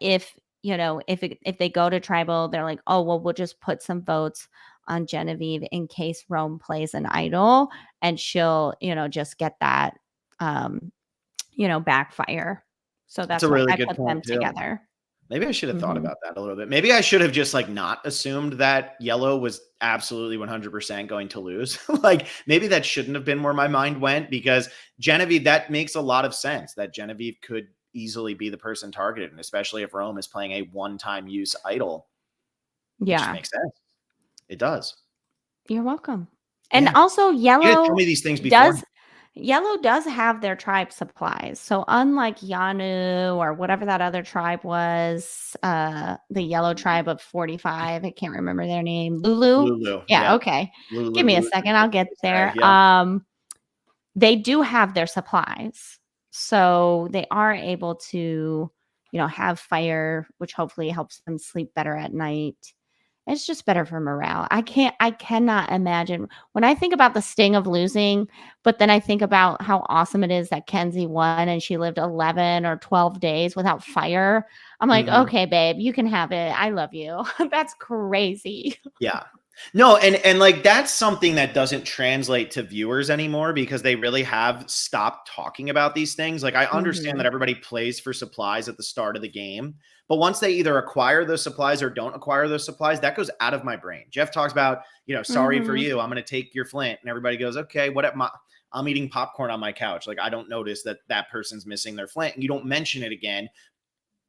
[SPEAKER 2] if if they go to tribal, they're like, oh well, we'll just put some votes on Genevieve in case Rome plays an idol, and she'll just get that backfire. So
[SPEAKER 1] That's
[SPEAKER 2] that's
[SPEAKER 1] a
[SPEAKER 2] why
[SPEAKER 1] really
[SPEAKER 2] I
[SPEAKER 1] good
[SPEAKER 2] put them
[SPEAKER 1] point too.
[SPEAKER 2] together.
[SPEAKER 1] Maybe I should have thought
[SPEAKER 2] Mhm.
[SPEAKER 1] about that a little bit. Maybe I should have just like not assumed that yellow was absolutely 100% going to lose. Like maybe that shouldn't have been where my mind went, because Genevieve, that makes a lot of sense that Genevieve could easily be the person targeted. And especially if Rome is playing a one-time use idol, it just
[SPEAKER 2] Yeah,
[SPEAKER 1] makes sense. It does.
[SPEAKER 2] you're welcome. And
[SPEAKER 1] Yeah.
[SPEAKER 2] also
[SPEAKER 1] You didn't tell me these things before.
[SPEAKER 2] Yellow does have their tribe supplies. So unlike Yanu or whatever that other tribe was, the yellow tribe of 45, I can't remember their name. Lulu?
[SPEAKER 1] Lulu.
[SPEAKER 2] Yeah,
[SPEAKER 1] Yeah.
[SPEAKER 2] okay. Give me a
[SPEAKER 1] Lulu.
[SPEAKER 2] second, I'll get there.
[SPEAKER 1] Yeah.
[SPEAKER 2] They do have their supplies. So they are able to, have fire, which hopefully helps them sleep better at night. It's just better for morale. I cannot imagine when I think about the sting of losing, but then I think about how awesome it is that Kenzie won and she lived 11 or 12 days without fire. I'm like,
[SPEAKER 1] Mhm.
[SPEAKER 2] okay, babe, you can have it. I love you. That's crazy.
[SPEAKER 1] Yeah. No, and like that's something that doesn't translate to viewers anymore because they really have stopped talking about these things. Like I understand
[SPEAKER 2] Mhm.
[SPEAKER 1] that everybody plays for supplies at the start of the game, but once they either acquire those supplies or don't acquire those supplies, that goes out of my brain. Jeff talks about, sorry for
[SPEAKER 2] Mhm.
[SPEAKER 1] you, I'm going to take your flint, and everybody goes, okay, I'm eating popcorn on my couch. Like I don't notice that person's missing their flint, and you don't mention it again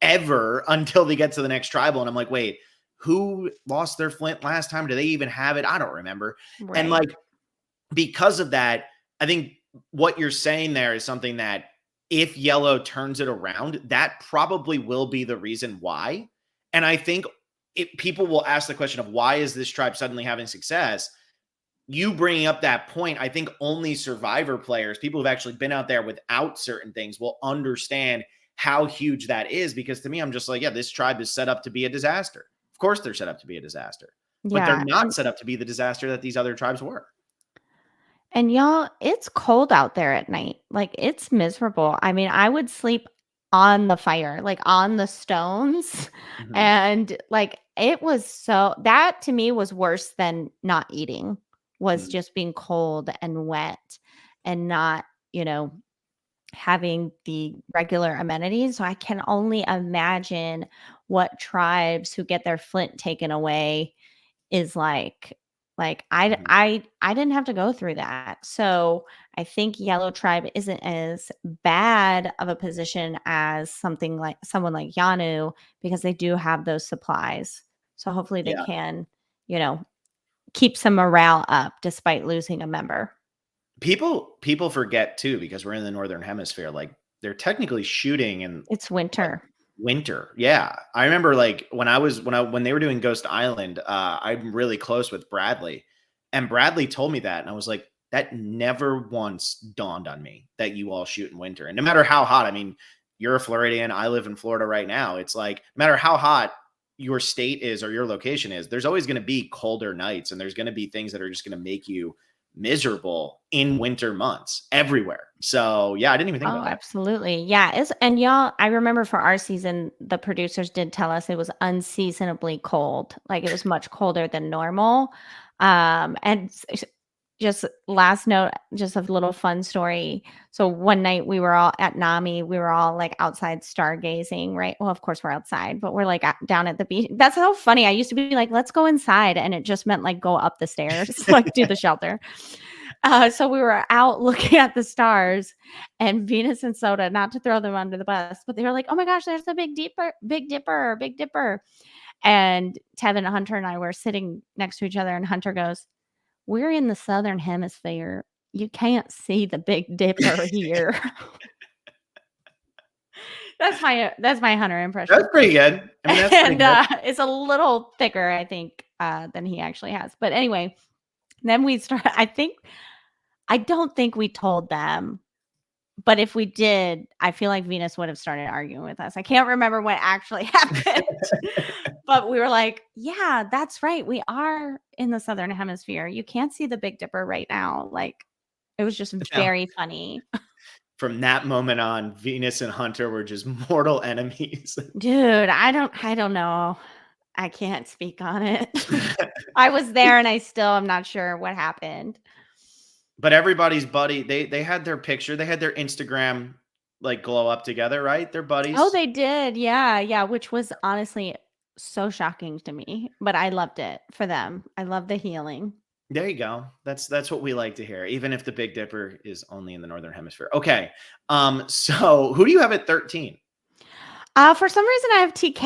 [SPEAKER 1] ever until they get to the next tribal. And I'm like, wait, who lost their flint last time? Do they even have it? I don't remember. And
[SPEAKER 2] Right.
[SPEAKER 1] like, because of that, I think what you're saying there is something that if yellow turns it around, that probably will be the reason why. And I think people will ask the question of why is this tribe suddenly having success? You bringing up that point, I think only Survivor players, people who've actually been out there without certain things, will understand how huge that is. Because to me, I'm just like, yeah, this tribe is set up to be a disaster. Of course, they're set up to be a disaster, but they're
[SPEAKER 2] Yeah.
[SPEAKER 1] not set up to be the disaster that these other tribes were.
[SPEAKER 2] And y'all, it's cold out there at night. Like, it's miserable. I mean, I would sleep on the fire, like on the stones.
[SPEAKER 1] Mhm.
[SPEAKER 2] And like, it was so, that to me was worse than not eating, was
[SPEAKER 1] Mhm.
[SPEAKER 2] just being cold and wet and not, having the regular amenities. So I can only imagine what tribes who get their flint taken away is like. Like
[SPEAKER 1] Mhm.
[SPEAKER 2] I didn't have to go through that. So I think Yellow Tribe isn't as bad of a position as someone like Yanu, because they do have those supplies. So hopefully they
[SPEAKER 1] Yeah.
[SPEAKER 2] can, you know, keep some morale up despite losing a member.
[SPEAKER 1] People forget too, because we're in the Northern Hemisphere, like, they're technically shooting in,
[SPEAKER 2] It's
[SPEAKER 1] like,
[SPEAKER 2] winter.
[SPEAKER 1] winter. Yeah. I remember, like, when they were doing Ghost Island, I'm really close with Bradley, and Bradley told me that, and I was like, "That never once dawned on me that you all shoot in winter." And no matter how hot, I mean, you're a Floridian, I live in Florida right now, it's like, no matter how hot your state is or your location is, there's always gonna be colder nights, and there's gonna be things that are just gonna make you miserable in winter months everywhere. So, yeah, I didn't even think
[SPEAKER 2] Oh,
[SPEAKER 1] about that.
[SPEAKER 2] absolutely. Yeah, and y'all, I remember for our season, the producers did tell us it was unseasonably cold. Like, it was much colder than normal. And just last note, just a little fun story. So one night we were all at Nami, we were all like outside stargazing, right? Well, of course we're outside, but we're like down at the beach. That's so funny. I used to be like, let's go inside. And it just meant like go up the stairs, like do the shelter. So we were out looking at the stars, and Venus and Soda, not to throw them under the bus, but they were like, "Oh my gosh, there's the Big Dipper, Big Dipper, Big Dipper." And Tevin, Hunter, and I were sitting next to each other, and Hunter goes, "We're in the Southern Hemisphere. You can't see the Big Dipper here." That's my Hunter
[SPEAKER 1] That's
[SPEAKER 2] impression.
[SPEAKER 1] pretty good. I mean, that's pretty
[SPEAKER 2] And
[SPEAKER 1] good.
[SPEAKER 2] it's a little thicker, I think, than he actually has. But anyway, then we start. I don't think we told them, but if we did, I feel like Venus would have started arguing with us. I can't remember what actually happened, but we were like, "Yeah, that's right. We are in the Southern Hemisphere. You can't see the Big Dipper right now." Like, it was just
[SPEAKER 1] Now,
[SPEAKER 2] very funny.
[SPEAKER 1] from that moment on, Venus and Hunter were just mortal enemies.
[SPEAKER 2] Dude, I don't know. I can't speak on it. I was there and I still am not sure what happened.
[SPEAKER 1] But everybody's buddy, they had their picture, they had their Instagram, like, glow up together, right? They're
[SPEAKER 2] Oh,
[SPEAKER 1] buddies.
[SPEAKER 2] they did. Yeah, yeah, which was honestly so shocking to me, but I loved it for them. I love the healing.
[SPEAKER 1] There you go. That's what we like to hear, even if the Big Dipper is only in the Northern Hemisphere. Okay. So who do you have at 13?
[SPEAKER 2] For some reason, I have TK.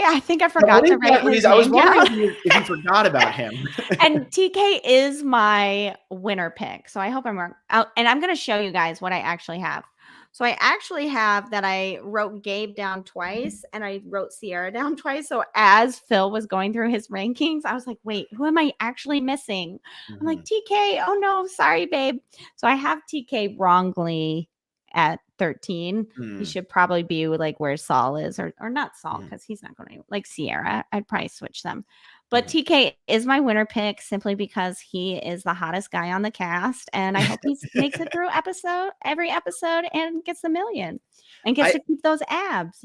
[SPEAKER 2] I think I
[SPEAKER 1] Now, what
[SPEAKER 2] forgot
[SPEAKER 1] is
[SPEAKER 2] to write
[SPEAKER 1] that
[SPEAKER 2] his
[SPEAKER 1] reason? I was
[SPEAKER 2] name
[SPEAKER 1] wondering
[SPEAKER 2] down.
[SPEAKER 1] if you forgot about him.
[SPEAKER 2] And TK is my winner pick, so I hope I'm wrong. And I'm gonna show you guys what I actually have. So I actually have that I wrote Gabe down twice and I wrote Sierra down twice. So as Phil was going through his rankings, I was like, wait, who am I actually missing? I'm like,
[SPEAKER 1] Mhm.
[SPEAKER 2] TK. Oh no, sorry, babe. So I have TK wrongly at 13. He
[SPEAKER 1] Mm,
[SPEAKER 2] should probably be like where Saul is, or not Saul,
[SPEAKER 1] mhm,
[SPEAKER 2] because he's not going to like Sierra. I'd probably switch them. But
[SPEAKER 1] mhm.
[SPEAKER 2] TK is my winner pick simply because he is the hottest guy on the cast, and I hope he makes it through every episode and gets the million and gets
[SPEAKER 1] I
[SPEAKER 2] to keep those abs,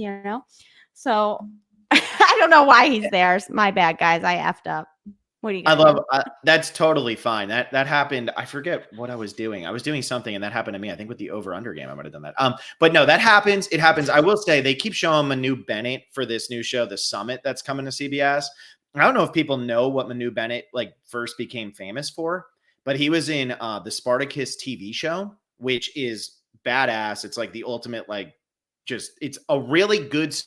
[SPEAKER 2] So I don't know why he's there. My bad, guys. I effed up. What are you
[SPEAKER 1] I
[SPEAKER 2] gonna
[SPEAKER 1] love
[SPEAKER 2] do?
[SPEAKER 1] that's totally fine. That happened. I forget what I was doing. I was doing something and that happened to me. I think with the over under game, I might have done that. But no, that happens. It happens. I will say they keep showing Manu Bennett for this new show, The Summit, that's coming to CBS. I don't know if people know what Manu Bennett like first became famous for, but he was in the Spartacus TV show, which is badass. It's like the ultimate, like, just it's a really good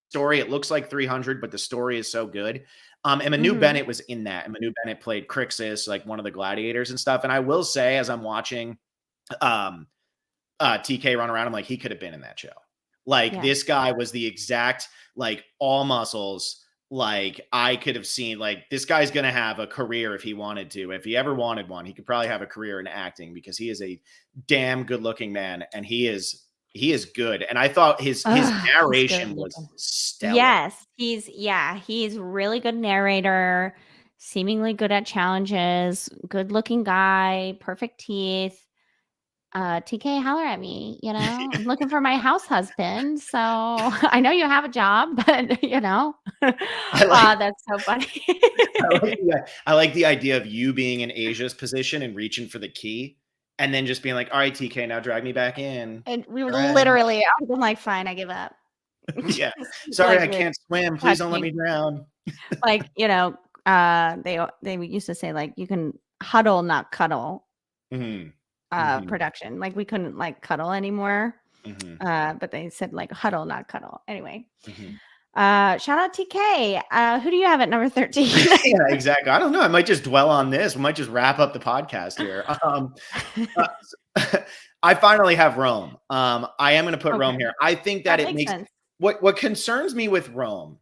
[SPEAKER 1] story. It looks like 300, but the story is so good. And Manu
[SPEAKER 2] Hmm.
[SPEAKER 1] Bennett was in that. And Manu Bennett played Crixus, like one of the gladiators and stuff. And I will say, as I'm watching um, TK run around, I'm like, he could have been in that show. Like,
[SPEAKER 2] Yeah.
[SPEAKER 1] this guy was the exact, like, all muscles, like I could have seen like this guy's going to have a career if he wanted to. If he ever wanted one, he could probably have a career in acting because he is a damn good-looking man and he is good. And I thought his
[SPEAKER 2] He's good
[SPEAKER 1] narration was
[SPEAKER 2] looking.
[SPEAKER 1] stellar.
[SPEAKER 2] Yes, he's really good narrator, seemingly good at challenges, good looking guy, perfect teeth. TK, holler at me, I'm looking for my house husband. So I know you have a job, but
[SPEAKER 1] I like
[SPEAKER 2] that's so funny.
[SPEAKER 1] I like the idea of you being in Asia's position and reaching for the key and then just being like, "All right, TK, now drag me back in."
[SPEAKER 2] And we were
[SPEAKER 1] All right.
[SPEAKER 2] literally, I was like, fine, I give up.
[SPEAKER 1] Yeah.
[SPEAKER 2] Just,
[SPEAKER 1] Sorry,
[SPEAKER 2] like
[SPEAKER 1] I
[SPEAKER 2] with
[SPEAKER 1] can't swim. Please don't let
[SPEAKER 2] touching.
[SPEAKER 1] me drown.
[SPEAKER 2] Like, they used to say like you can huddle, not cuddle,
[SPEAKER 1] Mhm. Mhm.
[SPEAKER 2] production. Like we couldn't like cuddle anymore.
[SPEAKER 1] Mhm.
[SPEAKER 2] But they said like huddle, not cuddle. Anyway.
[SPEAKER 1] Mhm.
[SPEAKER 2] Shout out TK. Who do you have at number 13?
[SPEAKER 1] Yeah, exactly. I don't know. I might just dwell on this. We might just wrap up the podcast here. I finally have Rome. I am going to put Rome
[SPEAKER 2] Okay.
[SPEAKER 1] here. I think that
[SPEAKER 2] That
[SPEAKER 1] it
[SPEAKER 2] makes
[SPEAKER 1] makes
[SPEAKER 2] sense.
[SPEAKER 1] what concerns me with Rome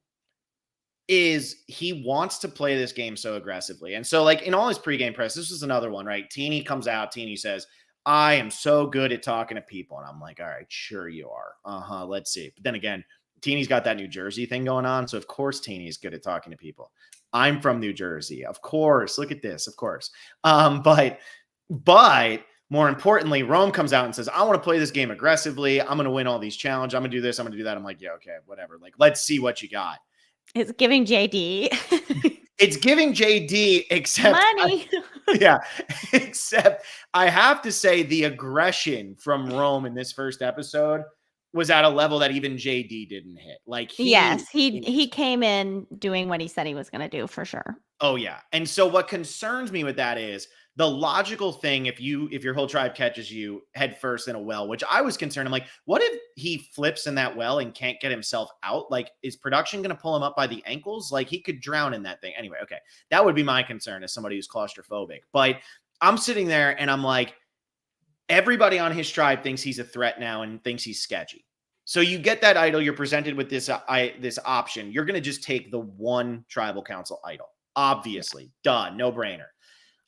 [SPEAKER 1] is he wants to play this game so aggressively. And so, like in all his pregame press, this is another one, right? Teeny comes out, Teeny says, I am so good at talking to people. And I'm like, all right, sure you are. Uh-huh. Let's see. But then again, Teeny's got that New Jersey thing going on. So of course Teeny's good at talking to people. I'm from New Jersey. Of course. Look at this. Of course. But more importantly, Rome comes out and says, I want to play this game aggressively. I'm going to win all these challenges. I'm going to do this. I'm going to do that. I'm like, yeah, okay, whatever. Like, let's see what you got.
[SPEAKER 2] It's giving JD
[SPEAKER 1] It's giving JD, except
[SPEAKER 2] money.
[SPEAKER 1] yeah, except I have to say the aggression from Rome in this first episode was at a level that even JD didn't hit. Like
[SPEAKER 2] Yes, he came in doing what he said he was going to do for sure.
[SPEAKER 1] oh yeah. And so what concerns me with that is the logical thing if your whole tribe catches you head first in a well, which I was concerned. I'm like, what if he flips in that well and can't get himself out? Like, is production going to pull him up by the ankles? Like he could drown in that thing. Anyway, okay. That would be my concern as somebody who's claustrophobic. But I'm sitting there and I'm like, everybody on his tribe thinks he's a threat now and thinks he's sketchy. So you get that idol, you're presented with this option. You're going to just take the one tribal council idol. Obviously, duh, no brainer.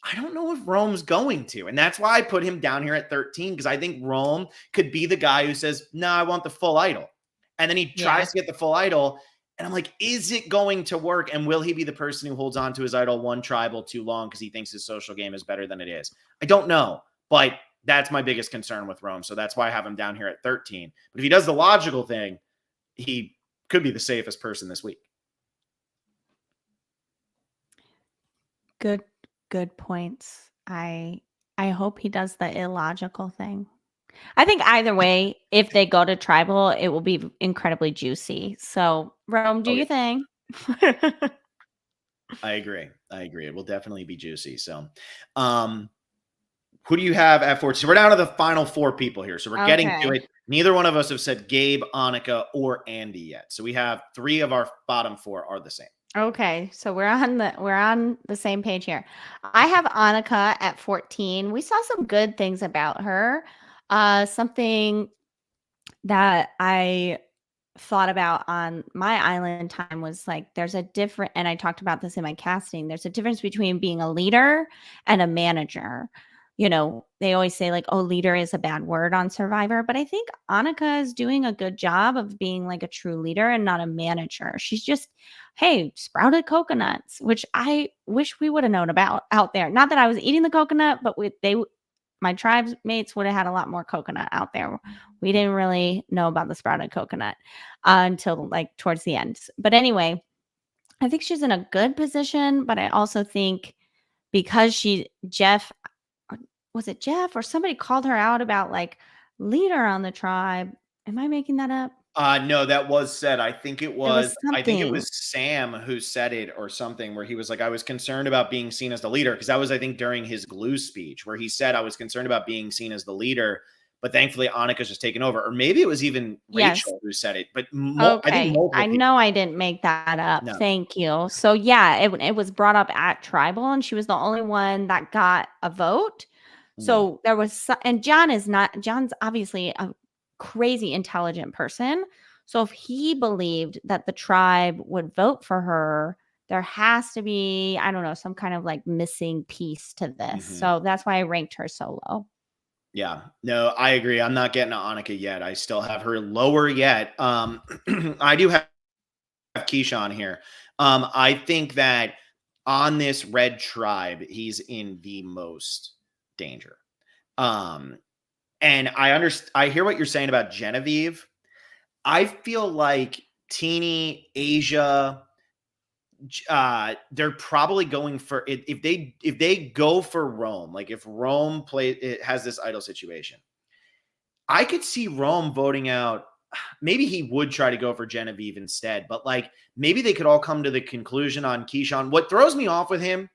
[SPEAKER 1] I don't know if Rome's going to. And that's why I put him down here at 13, because I think Rome could be the guy who says, no, I want the full idol. And then he tries to get the full idol. And I'm like, is it going to work? And will he be the person who holds on to his idol one tribal too long because he thinks his social game is better than it is? I don't know. But that's my biggest concern with Rome. So that's why I have him down here at 13. But if he does the logical thing, he could be the safest person this week.
[SPEAKER 2] Good points. I hope he does the illogical thing. I think either way, if they go to tribal, it will be incredibly juicy. So, Rome, do your thing.
[SPEAKER 1] I agree. It will definitely be juicy. So, who do you have at 14? So we're down to the final four people here. So we're getting to it. Neither one of us have said Gabe, Annika, or Andy yet. So we have three of our bottom four are the same.
[SPEAKER 2] Okay, so we're on the same page here. I have Annika at 14. We saw some good things about her. Something that I thought about on my island time was like there's a different, and I talked about this in my casting, there's a difference between being a leader and a manager. They always say like, oh, leader is a bad word on Survivor, but I think Annika is doing a good job of being like a true leader and not a manager. She's just, hey, sprouted coconuts, which I wish we would have known about out there. Not that I was eating the coconut, but my tribe's mates would have had a lot more coconut out there. We didn't really know about the sprouted coconut until like towards the end. But anyway, I think she's in a good position, but I also think because was it Jeff or somebody called her out about like leader on the tribe? Am I making that up?
[SPEAKER 1] No, that was said. I think it was
[SPEAKER 2] something.
[SPEAKER 1] Sam who said it or something where he was like, I was concerned about being seen as the leader. Cause that was, I think, during his glue speech where he said, I was concerned about being seen as the leader, but thankfully Annika's just taken over. Or maybe it was even Rachel who said it, but I think
[SPEAKER 2] I know I didn't make that up.
[SPEAKER 1] No.
[SPEAKER 2] Thank you. So yeah, it was brought up at tribal and she was the only one that got a vote. So there was, and John's obviously a crazy intelligent person. So if he believed that the tribe would vote for her, there has to be, I don't know, some kind of like missing piece to this.
[SPEAKER 1] Mhm.
[SPEAKER 2] So that's why I ranked her so low.
[SPEAKER 1] Yeah. No, I agree. I'm not getting to Annika yet. I still have her lower yet. I do have Keyshawn here. I think that on this red tribe, he's in the most danger. Um, and I hear what you're saying about Genevieve. I feel like Teeny, Asia, they're probably going for it if they go for Rome, like if Rome it has this idol situation. I could see Rome voting out. Maybe he would try to go for Genevieve instead, but like maybe they could all come to the conclusion on Keyshawn. What throws me off with him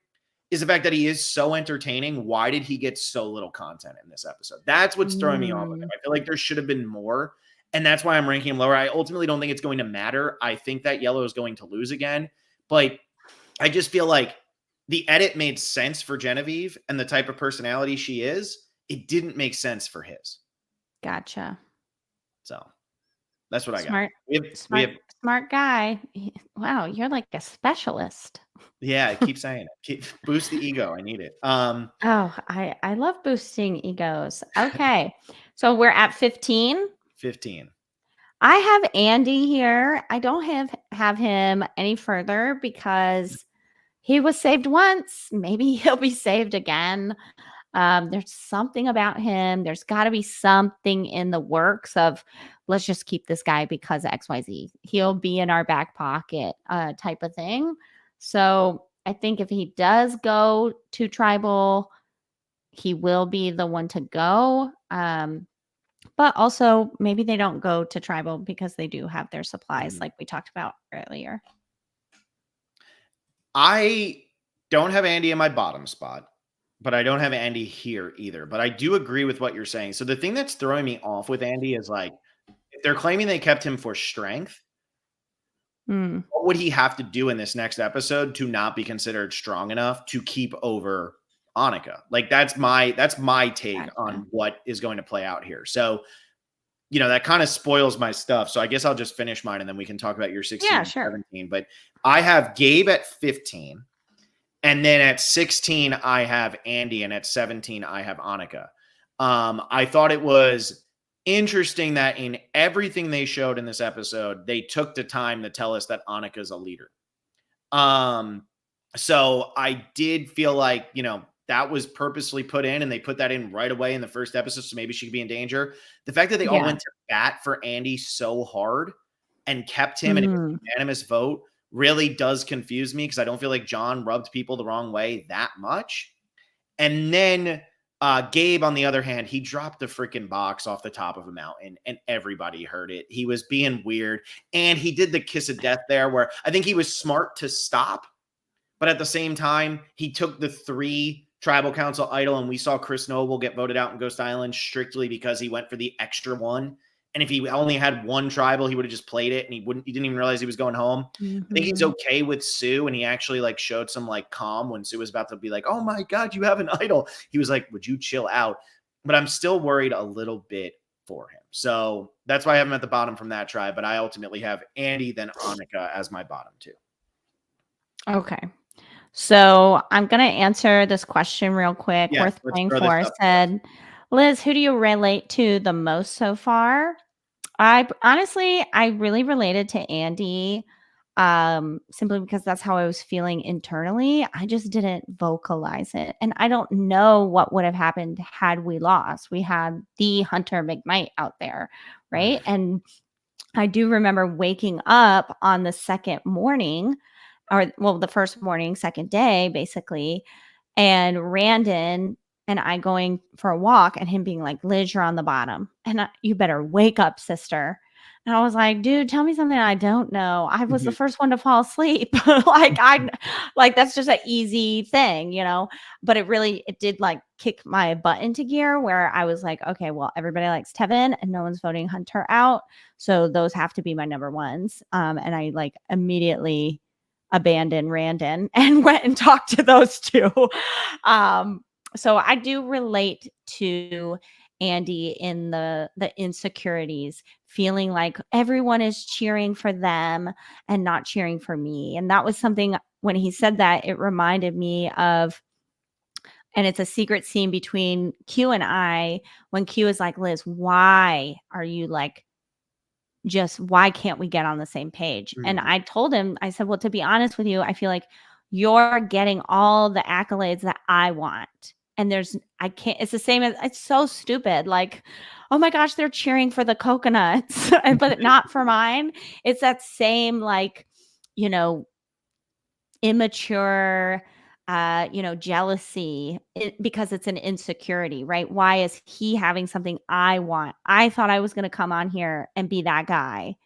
[SPEAKER 1] is the fact that he is so entertaining. Why did he get so little content in this episode? That's what's throwing me off with him.
[SPEAKER 2] Mm,
[SPEAKER 1] I feel like there should have been more, and that's why I'm ranking him lower. I ultimately don't think it's going to matter. I think that Yellow is going to lose again, but I just feel like the edit made sense for Genevieve and the type of personality she is. It didn't make sense for his.
[SPEAKER 2] gotcha.
[SPEAKER 1] So that's what I got.
[SPEAKER 2] Smart,
[SPEAKER 1] We
[SPEAKER 2] smart,
[SPEAKER 1] have
[SPEAKER 2] smart guy. Wow, you're like a specialist.
[SPEAKER 1] yeah, keep saying it. Boost the ego. I need it.
[SPEAKER 2] Oh, I love boosting egos. Okay. So we're at 15.
[SPEAKER 1] 15.
[SPEAKER 2] I have Andy here. I don't have him any further because he was saved once. Maybe he'll be saved again. There's something about him. There's got to be something in the works of let's just keep this guy because XYZ. He'll be in our back pocket type of thing. So I think if he does go to tribal, he will be the one to go. But also maybe they don't go to tribal because they do have their supplies
[SPEAKER 1] Mhm.
[SPEAKER 2] like we talked about earlier.
[SPEAKER 1] I don't have Andy in my bottom spot, but I don't have Andy here either. But I do agree with what you're saying. So the thing that's throwing me off with Andy is like, if they're claiming they kept him for strength,
[SPEAKER 2] Mm,
[SPEAKER 1] what would he have to do in this next episode to not be considered strong enough to keep over Annika? Like that's my take
[SPEAKER 2] gotcha.
[SPEAKER 1] on what is going to play out here. So, that kind of spoils my stuff. So I guess I'll just finish mine and then we can talk about your 16
[SPEAKER 2] Yeah,
[SPEAKER 1] and
[SPEAKER 2] sure.
[SPEAKER 1] 17. But I have Gabe at 15. And then at 16, I have Andy. And at 17, I have Annika. I thought it was interesting that in everything they showed in this episode, they took the time to tell us that Annika's a leader. Um, so I did feel like, that was purposely put in and they put that in right away in the first episode. So maybe she could be in danger. The fact that they all
[SPEAKER 2] Yeah.
[SPEAKER 1] went to bat for Andy so hard and kept him and it was a
[SPEAKER 2] Mm,
[SPEAKER 1] unanimous vote really does confuse me because I don't feel like John rubbed people the wrong way that much. And then Gabe, on the other hand, he dropped the freaking box off the top of a mountain and everybody heard it. He was being weird. And he did the kiss of death there where I think he was smart to stop. But at the same time, he took the 3 tribal council idol and we saw Chris Noble get voted out in Ghost Island strictly because he went for the extra one. And if he only had 1 tribal, he would have just played it and he didn't even realize he was going home. I think he's
[SPEAKER 2] mhm.
[SPEAKER 1] okay with Sue. And he actually like showed some like calm when Sue was about to be like, oh my God, you have an idol. He was like, would you chill out? But I'm still worried a little bit for him. So that's why I have him at the bottom from that tribe. But I ultimately have Andy, then Annika as my bottom 2.
[SPEAKER 2] Okay. So I'm going to answer this question real quick.
[SPEAKER 1] Yeah,
[SPEAKER 2] Worth
[SPEAKER 1] let's
[SPEAKER 2] playing
[SPEAKER 1] throw this
[SPEAKER 2] for
[SPEAKER 1] up.
[SPEAKER 2] said, Liz, who do you relate to the most so far? I really related to Andy simply because that's how I was feeling internally. I just didn't vocalize it. And I don't know what would have happened had we lost. We had the Hunter McKnight out there, right? And I do remember waking up on the second morning or well, the first morning, second day, basically, and Randon and I going for a walk and him being like, Liz, you're on the bottom. And you better wake up, sister. And I was like, dude, tell me something I don't know. I was the
[SPEAKER 1] Mhm.
[SPEAKER 2] first one to fall asleep. Like that's just an easy thing, but it did like kick my butt into gear where I was like, okay, well, everybody likes Tevin and no one's voting Hunter out. So those have to be my number ones. And I like immediately abandoned Randon and went and talked to those 2. So I do relate to Andy in the insecurities, feeling like everyone is cheering for them and not cheering for me. And that was something, when he said that, it reminded me of, and it's a secret scene between Q and I, when Q is like, Liz, why are you like, just why can't we get on the same page? And
[SPEAKER 1] Mhm.
[SPEAKER 2] I told him, I said, well, to be honest with you, I feel like you're getting all the accolades that I want. And I can't, it's the same as, it's so stupid. Like, oh my gosh, they're cheering for the coconuts, but not for mine. It's that same, like, you know, immature, jealousy, because it's an insecurity, right? Why is he having something I want? I thought I was going to come on here and be that guy,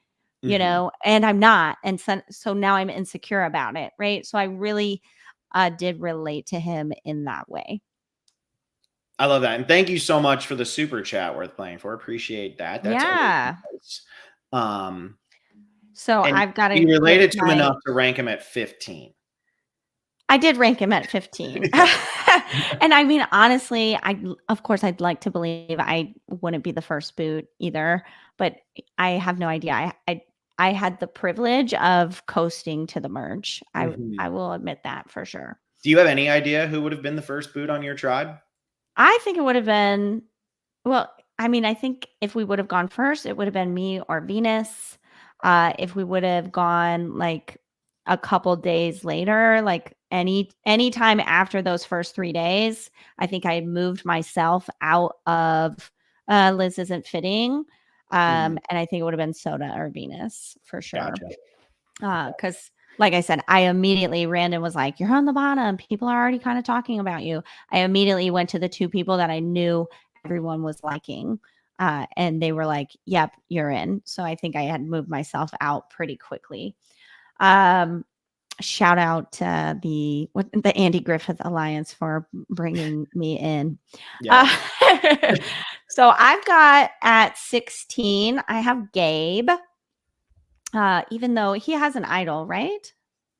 [SPEAKER 1] Mhm.
[SPEAKER 2] and I'm not. And so now I'm insecure about it, right? So I really did relate to him in that way.
[SPEAKER 1] I love that, and thank you so much for the super chat worth playing for. Appreciate that. That's always
[SPEAKER 2] Yeah.
[SPEAKER 1] nice. Um,
[SPEAKER 2] So
[SPEAKER 1] and
[SPEAKER 2] I've got to
[SPEAKER 1] you
[SPEAKER 2] give
[SPEAKER 1] related to him
[SPEAKER 2] my
[SPEAKER 1] enough to rank him at 15.
[SPEAKER 2] I did rank him at 15.
[SPEAKER 1] Yeah.
[SPEAKER 2] And I mean, honestly, of course, I'd like to believe I wouldn't be the first boot either, but I have no idea. I had the privilege of coasting to the merge. I
[SPEAKER 1] Mhm.
[SPEAKER 2] will admit that for sure.
[SPEAKER 1] Do you have any idea who would have been the first boot on your tribe?
[SPEAKER 2] I think it would have been, well, I mean, I think if we would have gone first, it would have been me or Venus. If we would have gone like a couple days later, like any time after those first 3 days, I think I had moved myself out of Liz isn't fitting.
[SPEAKER 1] Mhm.
[SPEAKER 2] And I think it would have been Soda or Venus for sure.
[SPEAKER 1] Gotcha.
[SPEAKER 2] Because like I said, I immediately, Randon was like, you're on the bottom. People are already kind of talking about you. I immediately went to the two people that I knew everyone was liking. And they were like, yep, you're in. So I think I had moved myself out pretty quickly. Um, Shout out to the Andy Griffith Alliance for bringing me in.
[SPEAKER 1] Yeah.
[SPEAKER 2] Uh, so I've got at 16, I have Gabe. Even though he has an idol, right?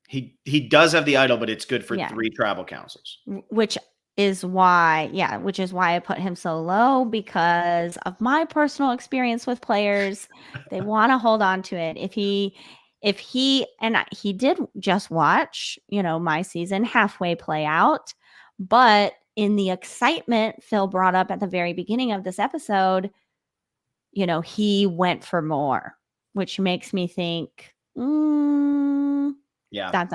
[SPEAKER 1] He does have the idol, but it's good for
[SPEAKER 2] Yeah.
[SPEAKER 1] 3 tribal councils.
[SPEAKER 2] Which is why I put him so low, because of my personal experience with players. They want to hold on to it. He did just watch, my season halfway play out, but in the excitement Phil brought up at the very beginning of this episode, he went for more, which makes me think,
[SPEAKER 1] Yeah.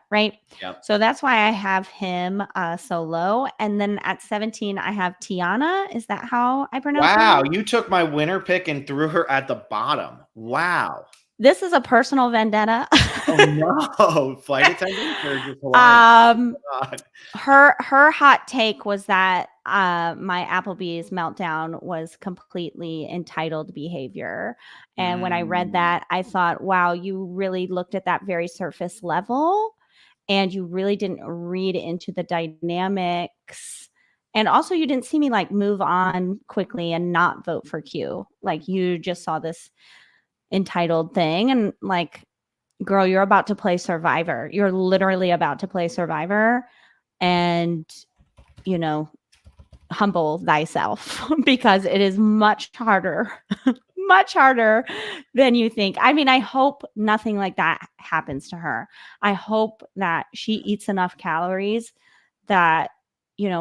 [SPEAKER 2] right?
[SPEAKER 1] Yep.
[SPEAKER 2] So that's why I have him so low. And then at 17, I have Tiana. Is that how I pronounce her
[SPEAKER 1] Wow,
[SPEAKER 2] name?
[SPEAKER 1] you took my winner pick and threw her at the bottom. Wow.
[SPEAKER 2] This is a personal vendetta.
[SPEAKER 1] Oh, no. Flight attendants or just Hawaiian?
[SPEAKER 2] um,
[SPEAKER 1] God.
[SPEAKER 2] her hot take was that my Applebee's meltdown was completely entitled behavior. And when I read
[SPEAKER 1] Mm.
[SPEAKER 2] that, I thought, wow, you really looked at that very surface level and you really didn't read into the dynamics. And also, you didn't see me like move on quickly and not vote for Q. Like, you just saw this entitled thing and like, girl, you're about to play Survivor. You're literally about to play Survivor, and you know, humble thyself because it is much harder, much harder than you think. I mean, I hope nothing like that happens to her. I hope that she eats enough calories that,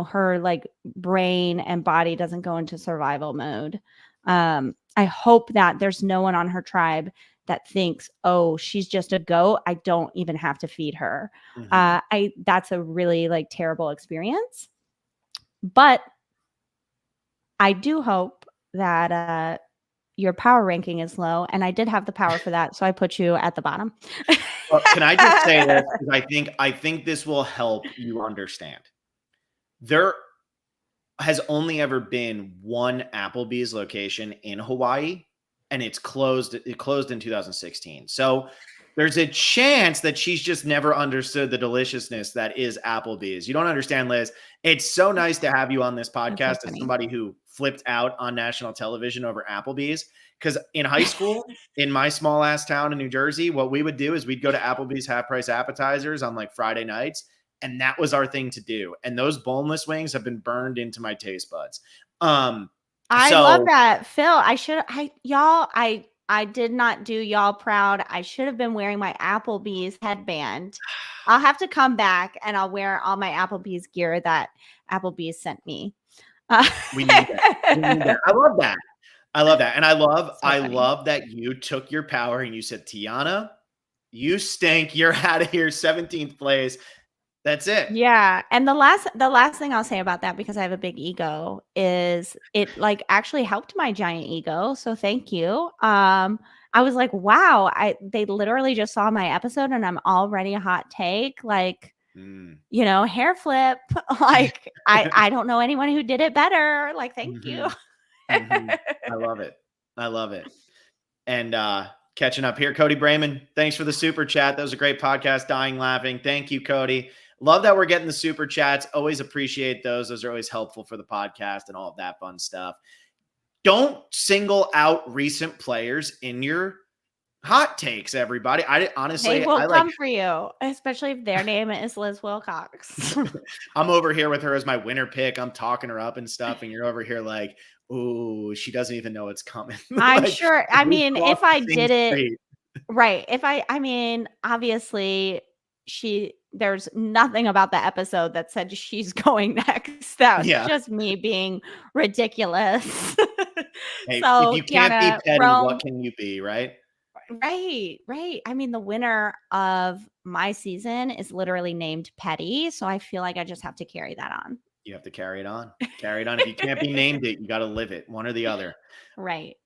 [SPEAKER 2] her like brain and body doesn't go into survival mode. I hope that there's no one on her tribe that thinks, oh, she's just a goat, I don't even have to feed her.
[SPEAKER 1] Mhm.
[SPEAKER 2] That's a really like terrible experience. But I do hope that your power ranking is low, and I did have the power for that, so I put you at the bottom.
[SPEAKER 1] Well, can I just say this? 'Cause I think this will help you understand. There has only ever been one Applebee's location in Hawaii, and it's closed. It closed in 2016. So there's a chance that she's just never understood the deliciousness that is Applebee's. You don't understand, Liz. It's so nice to have you on this
[SPEAKER 2] That's so
[SPEAKER 1] podcast as
[SPEAKER 2] funny.
[SPEAKER 1] somebody who flipped out on national television over Applebee's. Because in high school, in my small ass town in New Jersey, what we would do is we'd go to Applebee's half price appetizers on like Friday nights, and that was our thing to do. And those boneless wings have been burned into my taste buds. Um,
[SPEAKER 2] I love
[SPEAKER 1] So
[SPEAKER 2] that. Phil, I did not do y'all proud. I should have been wearing my Applebee's headband. I'll have to come back and I'll wear all my Applebee's gear that Applebee's sent me. Uh,
[SPEAKER 1] we need that. We need that. I love that. I love that. And
[SPEAKER 2] so
[SPEAKER 1] I
[SPEAKER 2] funny.
[SPEAKER 1] love that you took your power and you said, Tiana, you stink. You're out of here. 17th place. That's it.
[SPEAKER 2] Yeah, and the last thing I'll say about that, because I have a big ego, is it, like, actually helped my giant ego, so thank you. I was like, "Wow, they literally just saw my episode and I'm already a hot take," like,
[SPEAKER 1] Mm.
[SPEAKER 2] hair flip, like, I don't know anyone who did it better, like, thank you.
[SPEAKER 1] Mhm. Mhm. I love it. I love it. And catching up here, Cody Brayman, thanks for the super chat. That was a great podcast. Dying laughing. Thank you, Cody. Love that we're getting the super chats. Always appreciate those. Those are always helpful for the podcast and all of that fun stuff. Don't single out recent players in your hot takes, everybody. I
[SPEAKER 2] They
[SPEAKER 1] honestly,
[SPEAKER 2] will
[SPEAKER 1] I like,
[SPEAKER 2] come for you, especially if their name is Liz Wilcox.
[SPEAKER 1] I'm over here with her as my winner pick. I'm talking her up and stuff. And you're over here like, oh, she doesn't even know it's coming.
[SPEAKER 2] I'm
[SPEAKER 1] Like,
[SPEAKER 2] sure, I
[SPEAKER 1] we
[SPEAKER 2] mean,
[SPEAKER 1] crossed
[SPEAKER 2] if I
[SPEAKER 1] the same
[SPEAKER 2] did it
[SPEAKER 1] street.
[SPEAKER 2] right. If I mean, obviously, there's nothing about the episode that said she's going next. That's
[SPEAKER 1] Yeah.
[SPEAKER 2] just me being ridiculous.
[SPEAKER 1] Hey, if
[SPEAKER 2] So,
[SPEAKER 1] you can't be
[SPEAKER 2] Tiana,
[SPEAKER 1] petty, what
[SPEAKER 2] Rome,
[SPEAKER 1] can you be, right?
[SPEAKER 2] right, right. I mean, the winner of my season is literally named Petty, so I feel like I just have to carry that on.
[SPEAKER 1] You have to carry it on. Carry it on. If you can't be named it, you got to live it, one or the other.
[SPEAKER 2] Right.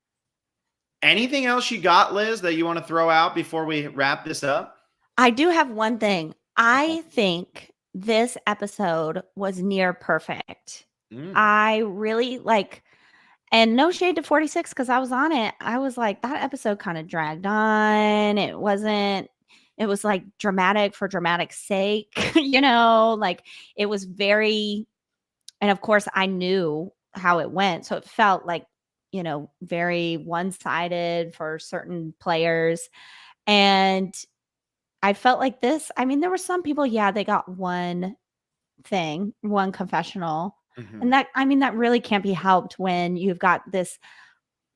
[SPEAKER 1] Anything else you got, Liz, that you want to throw out before we wrap this up?
[SPEAKER 2] I do have one thing.
[SPEAKER 1] Okay.
[SPEAKER 2] I think this episode was near perfect.
[SPEAKER 1] Mm.
[SPEAKER 2] I really like, and no shade to 46 because I was on it. I was like, that episode kind of dragged on. It was like dramatic for dramatic's sake, like it was very, and of course I knew how it went. So it felt like, very one sided for certain players. And I felt like this, I mean, there were some people, yeah, they got one thing, one confessional. And
[SPEAKER 1] Mhm.
[SPEAKER 2] that, I mean, that really can't be helped when you've got the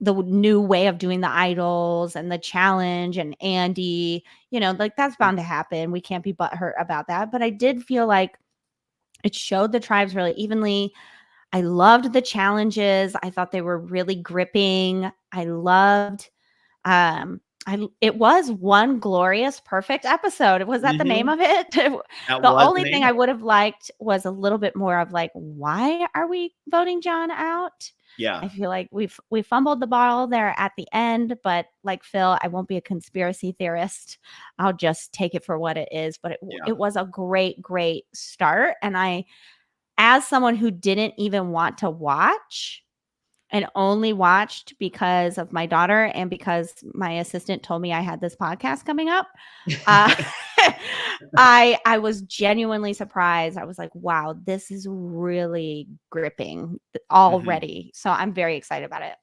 [SPEAKER 2] new way of doing the idols and the challenge and Andy, like that's bound to happen. We can't be butthurt about that. But I did feel like it showed the tribes really evenly. I loved the challenges. I thought they were really gripping. I loved it was one glorious perfect episode. Was that the name
[SPEAKER 1] Mhm.
[SPEAKER 2] of it?
[SPEAKER 1] That
[SPEAKER 2] The
[SPEAKER 1] was the
[SPEAKER 2] only thing
[SPEAKER 1] name
[SPEAKER 2] I
[SPEAKER 1] of it.
[SPEAKER 2] would have liked was a little bit more of like, why are we voting John out?
[SPEAKER 1] Yeah.
[SPEAKER 2] I feel like we fumbled the ball there at the end, but like Phil, I won't be a conspiracy theorist. I'll just take it for what it is. But
[SPEAKER 1] Yeah.
[SPEAKER 2] it was a great, great start. And as someone who didn't even want to watch, and only watched because of my daughter and because my assistant told me I had this podcast coming up. Uh, I was genuinely surprised. I was like, wow, this is really gripping
[SPEAKER 1] Mhm.
[SPEAKER 2] already. So I'm very excited about it.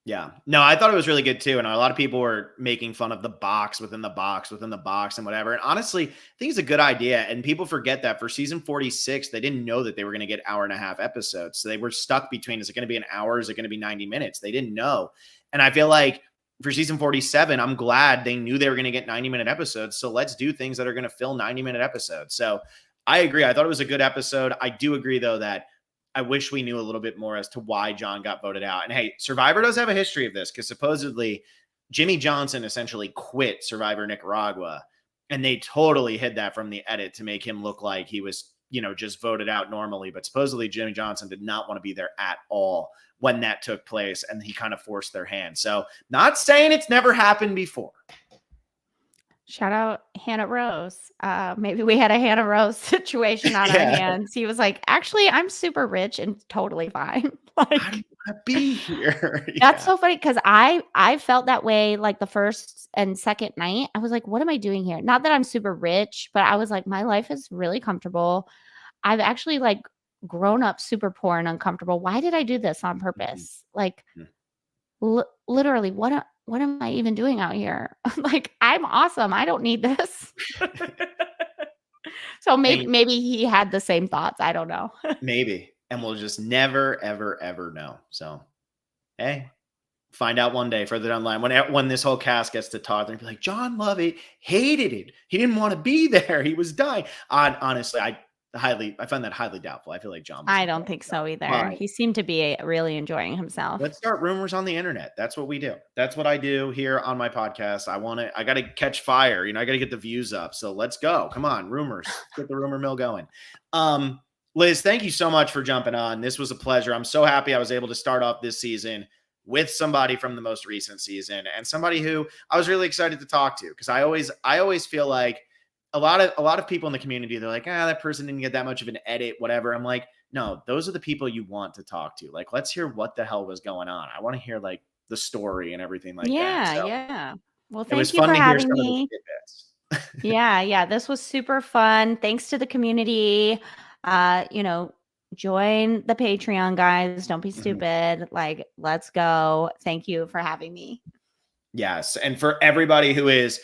[SPEAKER 1] Yeah. No, I thought it was really good too. And a lot of people were making fun of the box within the box within the box and whatever. And honestly, I think it's a good idea. And people forget that for season 46, they didn't know that they were going to get hour and a half episodes. So they were stuck between, is it going to be an hour? Is it going to be 90 minutes? They didn't know. And I feel like for season 47, I'm glad they knew they were going to get 90-minute episodes. So let's do things that are going to fill 90-minute episodes. So I agree. I thought it was a good episode. I do agree, though, that I wish we knew a little bit more as to why John got voted out. And hey, Survivor does have a history of this because supposedly Jimmy Johnson essentially quit Survivor Nicaragua. And they totally hid that from the edit to make him look like he was, just voted out normally. But supposedly Jimmy Johnson did not want to be there at all when that took place. And he kind of forced their hand. So not saying it's never happened before.
[SPEAKER 2] Shout out Hannah Rose. Maybe we had a Hannah Rose situation on our
[SPEAKER 1] Yeah.
[SPEAKER 2] hands. He was like, actually, I'm super rich and totally fine.
[SPEAKER 1] I
[SPEAKER 2] Like,
[SPEAKER 1] don't want to be here.
[SPEAKER 2] that's
[SPEAKER 1] Yeah.
[SPEAKER 2] so funny because I felt that way like the first and second night. I was like, what am I doing here? Not that I'm super rich, but I was like, my life is really comfortable. I've actually like grown up super poor and uncomfortable. Why did I do this on
[SPEAKER 1] Mhm.
[SPEAKER 2] purpose? Like
[SPEAKER 1] Mhm.
[SPEAKER 2] literally, what am I even doing out here? Like, I'm awesome. I don't need this. So maybe
[SPEAKER 1] And
[SPEAKER 2] maybe he had the same thoughts. I don't know.
[SPEAKER 1] maybe. And we'll just never, ever, ever know. So Hey, find out one day further down the line when this whole cast gets to talk, they'll be like, John Lovett hated it. He didn't want to be there. He was dying. Honestly, I find that highly doubtful. I feel like John was
[SPEAKER 2] I
[SPEAKER 1] in
[SPEAKER 2] don't think so
[SPEAKER 1] but
[SPEAKER 2] either. He seemed to be really enjoying himself.
[SPEAKER 1] let's start rumors on the internet. That's what we do. That's what I do here on my podcast. I got to catch fire. I got to get the views up. So let's go. Come on, rumors. Let's get the rumor mill going. Liz, thank you so much for jumping on. This was a pleasure. I'm so happy I was able to start off this season with somebody from the most recent season and somebody who I was really excited to talk to, because I always feel like a lot of people in the community, they're like, that person didn't get that much of an edit, whatever. I'm like, no, those are the people you want to talk to. Like, let's hear what the hell was going on. I want to hear like the story and everything like that.
[SPEAKER 2] Yeah,
[SPEAKER 1] So
[SPEAKER 2] yeah. Well,
[SPEAKER 1] it was
[SPEAKER 2] thank you
[SPEAKER 1] fun
[SPEAKER 2] for
[SPEAKER 1] to hear
[SPEAKER 2] having
[SPEAKER 1] some of the
[SPEAKER 2] me.
[SPEAKER 1] tidbits.
[SPEAKER 2] Yeah, yeah. This was super fun. Thanks to the community. You know, join the Patreon, guys. Don't be stupid. Like, let's go. Thank you for having me.
[SPEAKER 1] Yes. And for everybody who is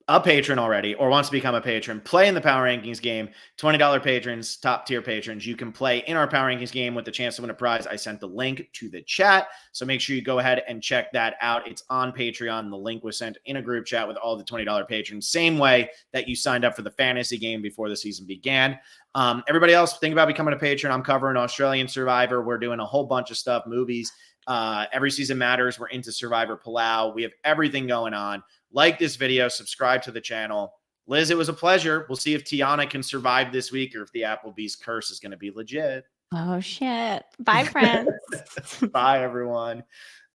[SPEAKER 1] a patron already or wants to become a patron, play in the Power Rankings game. $20 patrons, top tier patrons, you can play in our Power Rankings game with the chance to win a prize. I sent the link to the chat, so make sure you go ahead and check that out. It's on Patreon. The link was sent in a group chat with all the $20 patrons, same way that you signed up for the fantasy game before the season began. Everybody else, think about becoming a patron. I'm covering Australian Survivor. We're doing a whole bunch of stuff, movies. Every season matters. We're into Survivor Palau. We have everything going on. Like this video, subscribe to the channel. Liz, it was a pleasure. We'll see if Tiana can survive this week or if the Applebee's curse is going to be legit.
[SPEAKER 2] Oh, shit. Bye, friends.
[SPEAKER 1] Bye, everyone.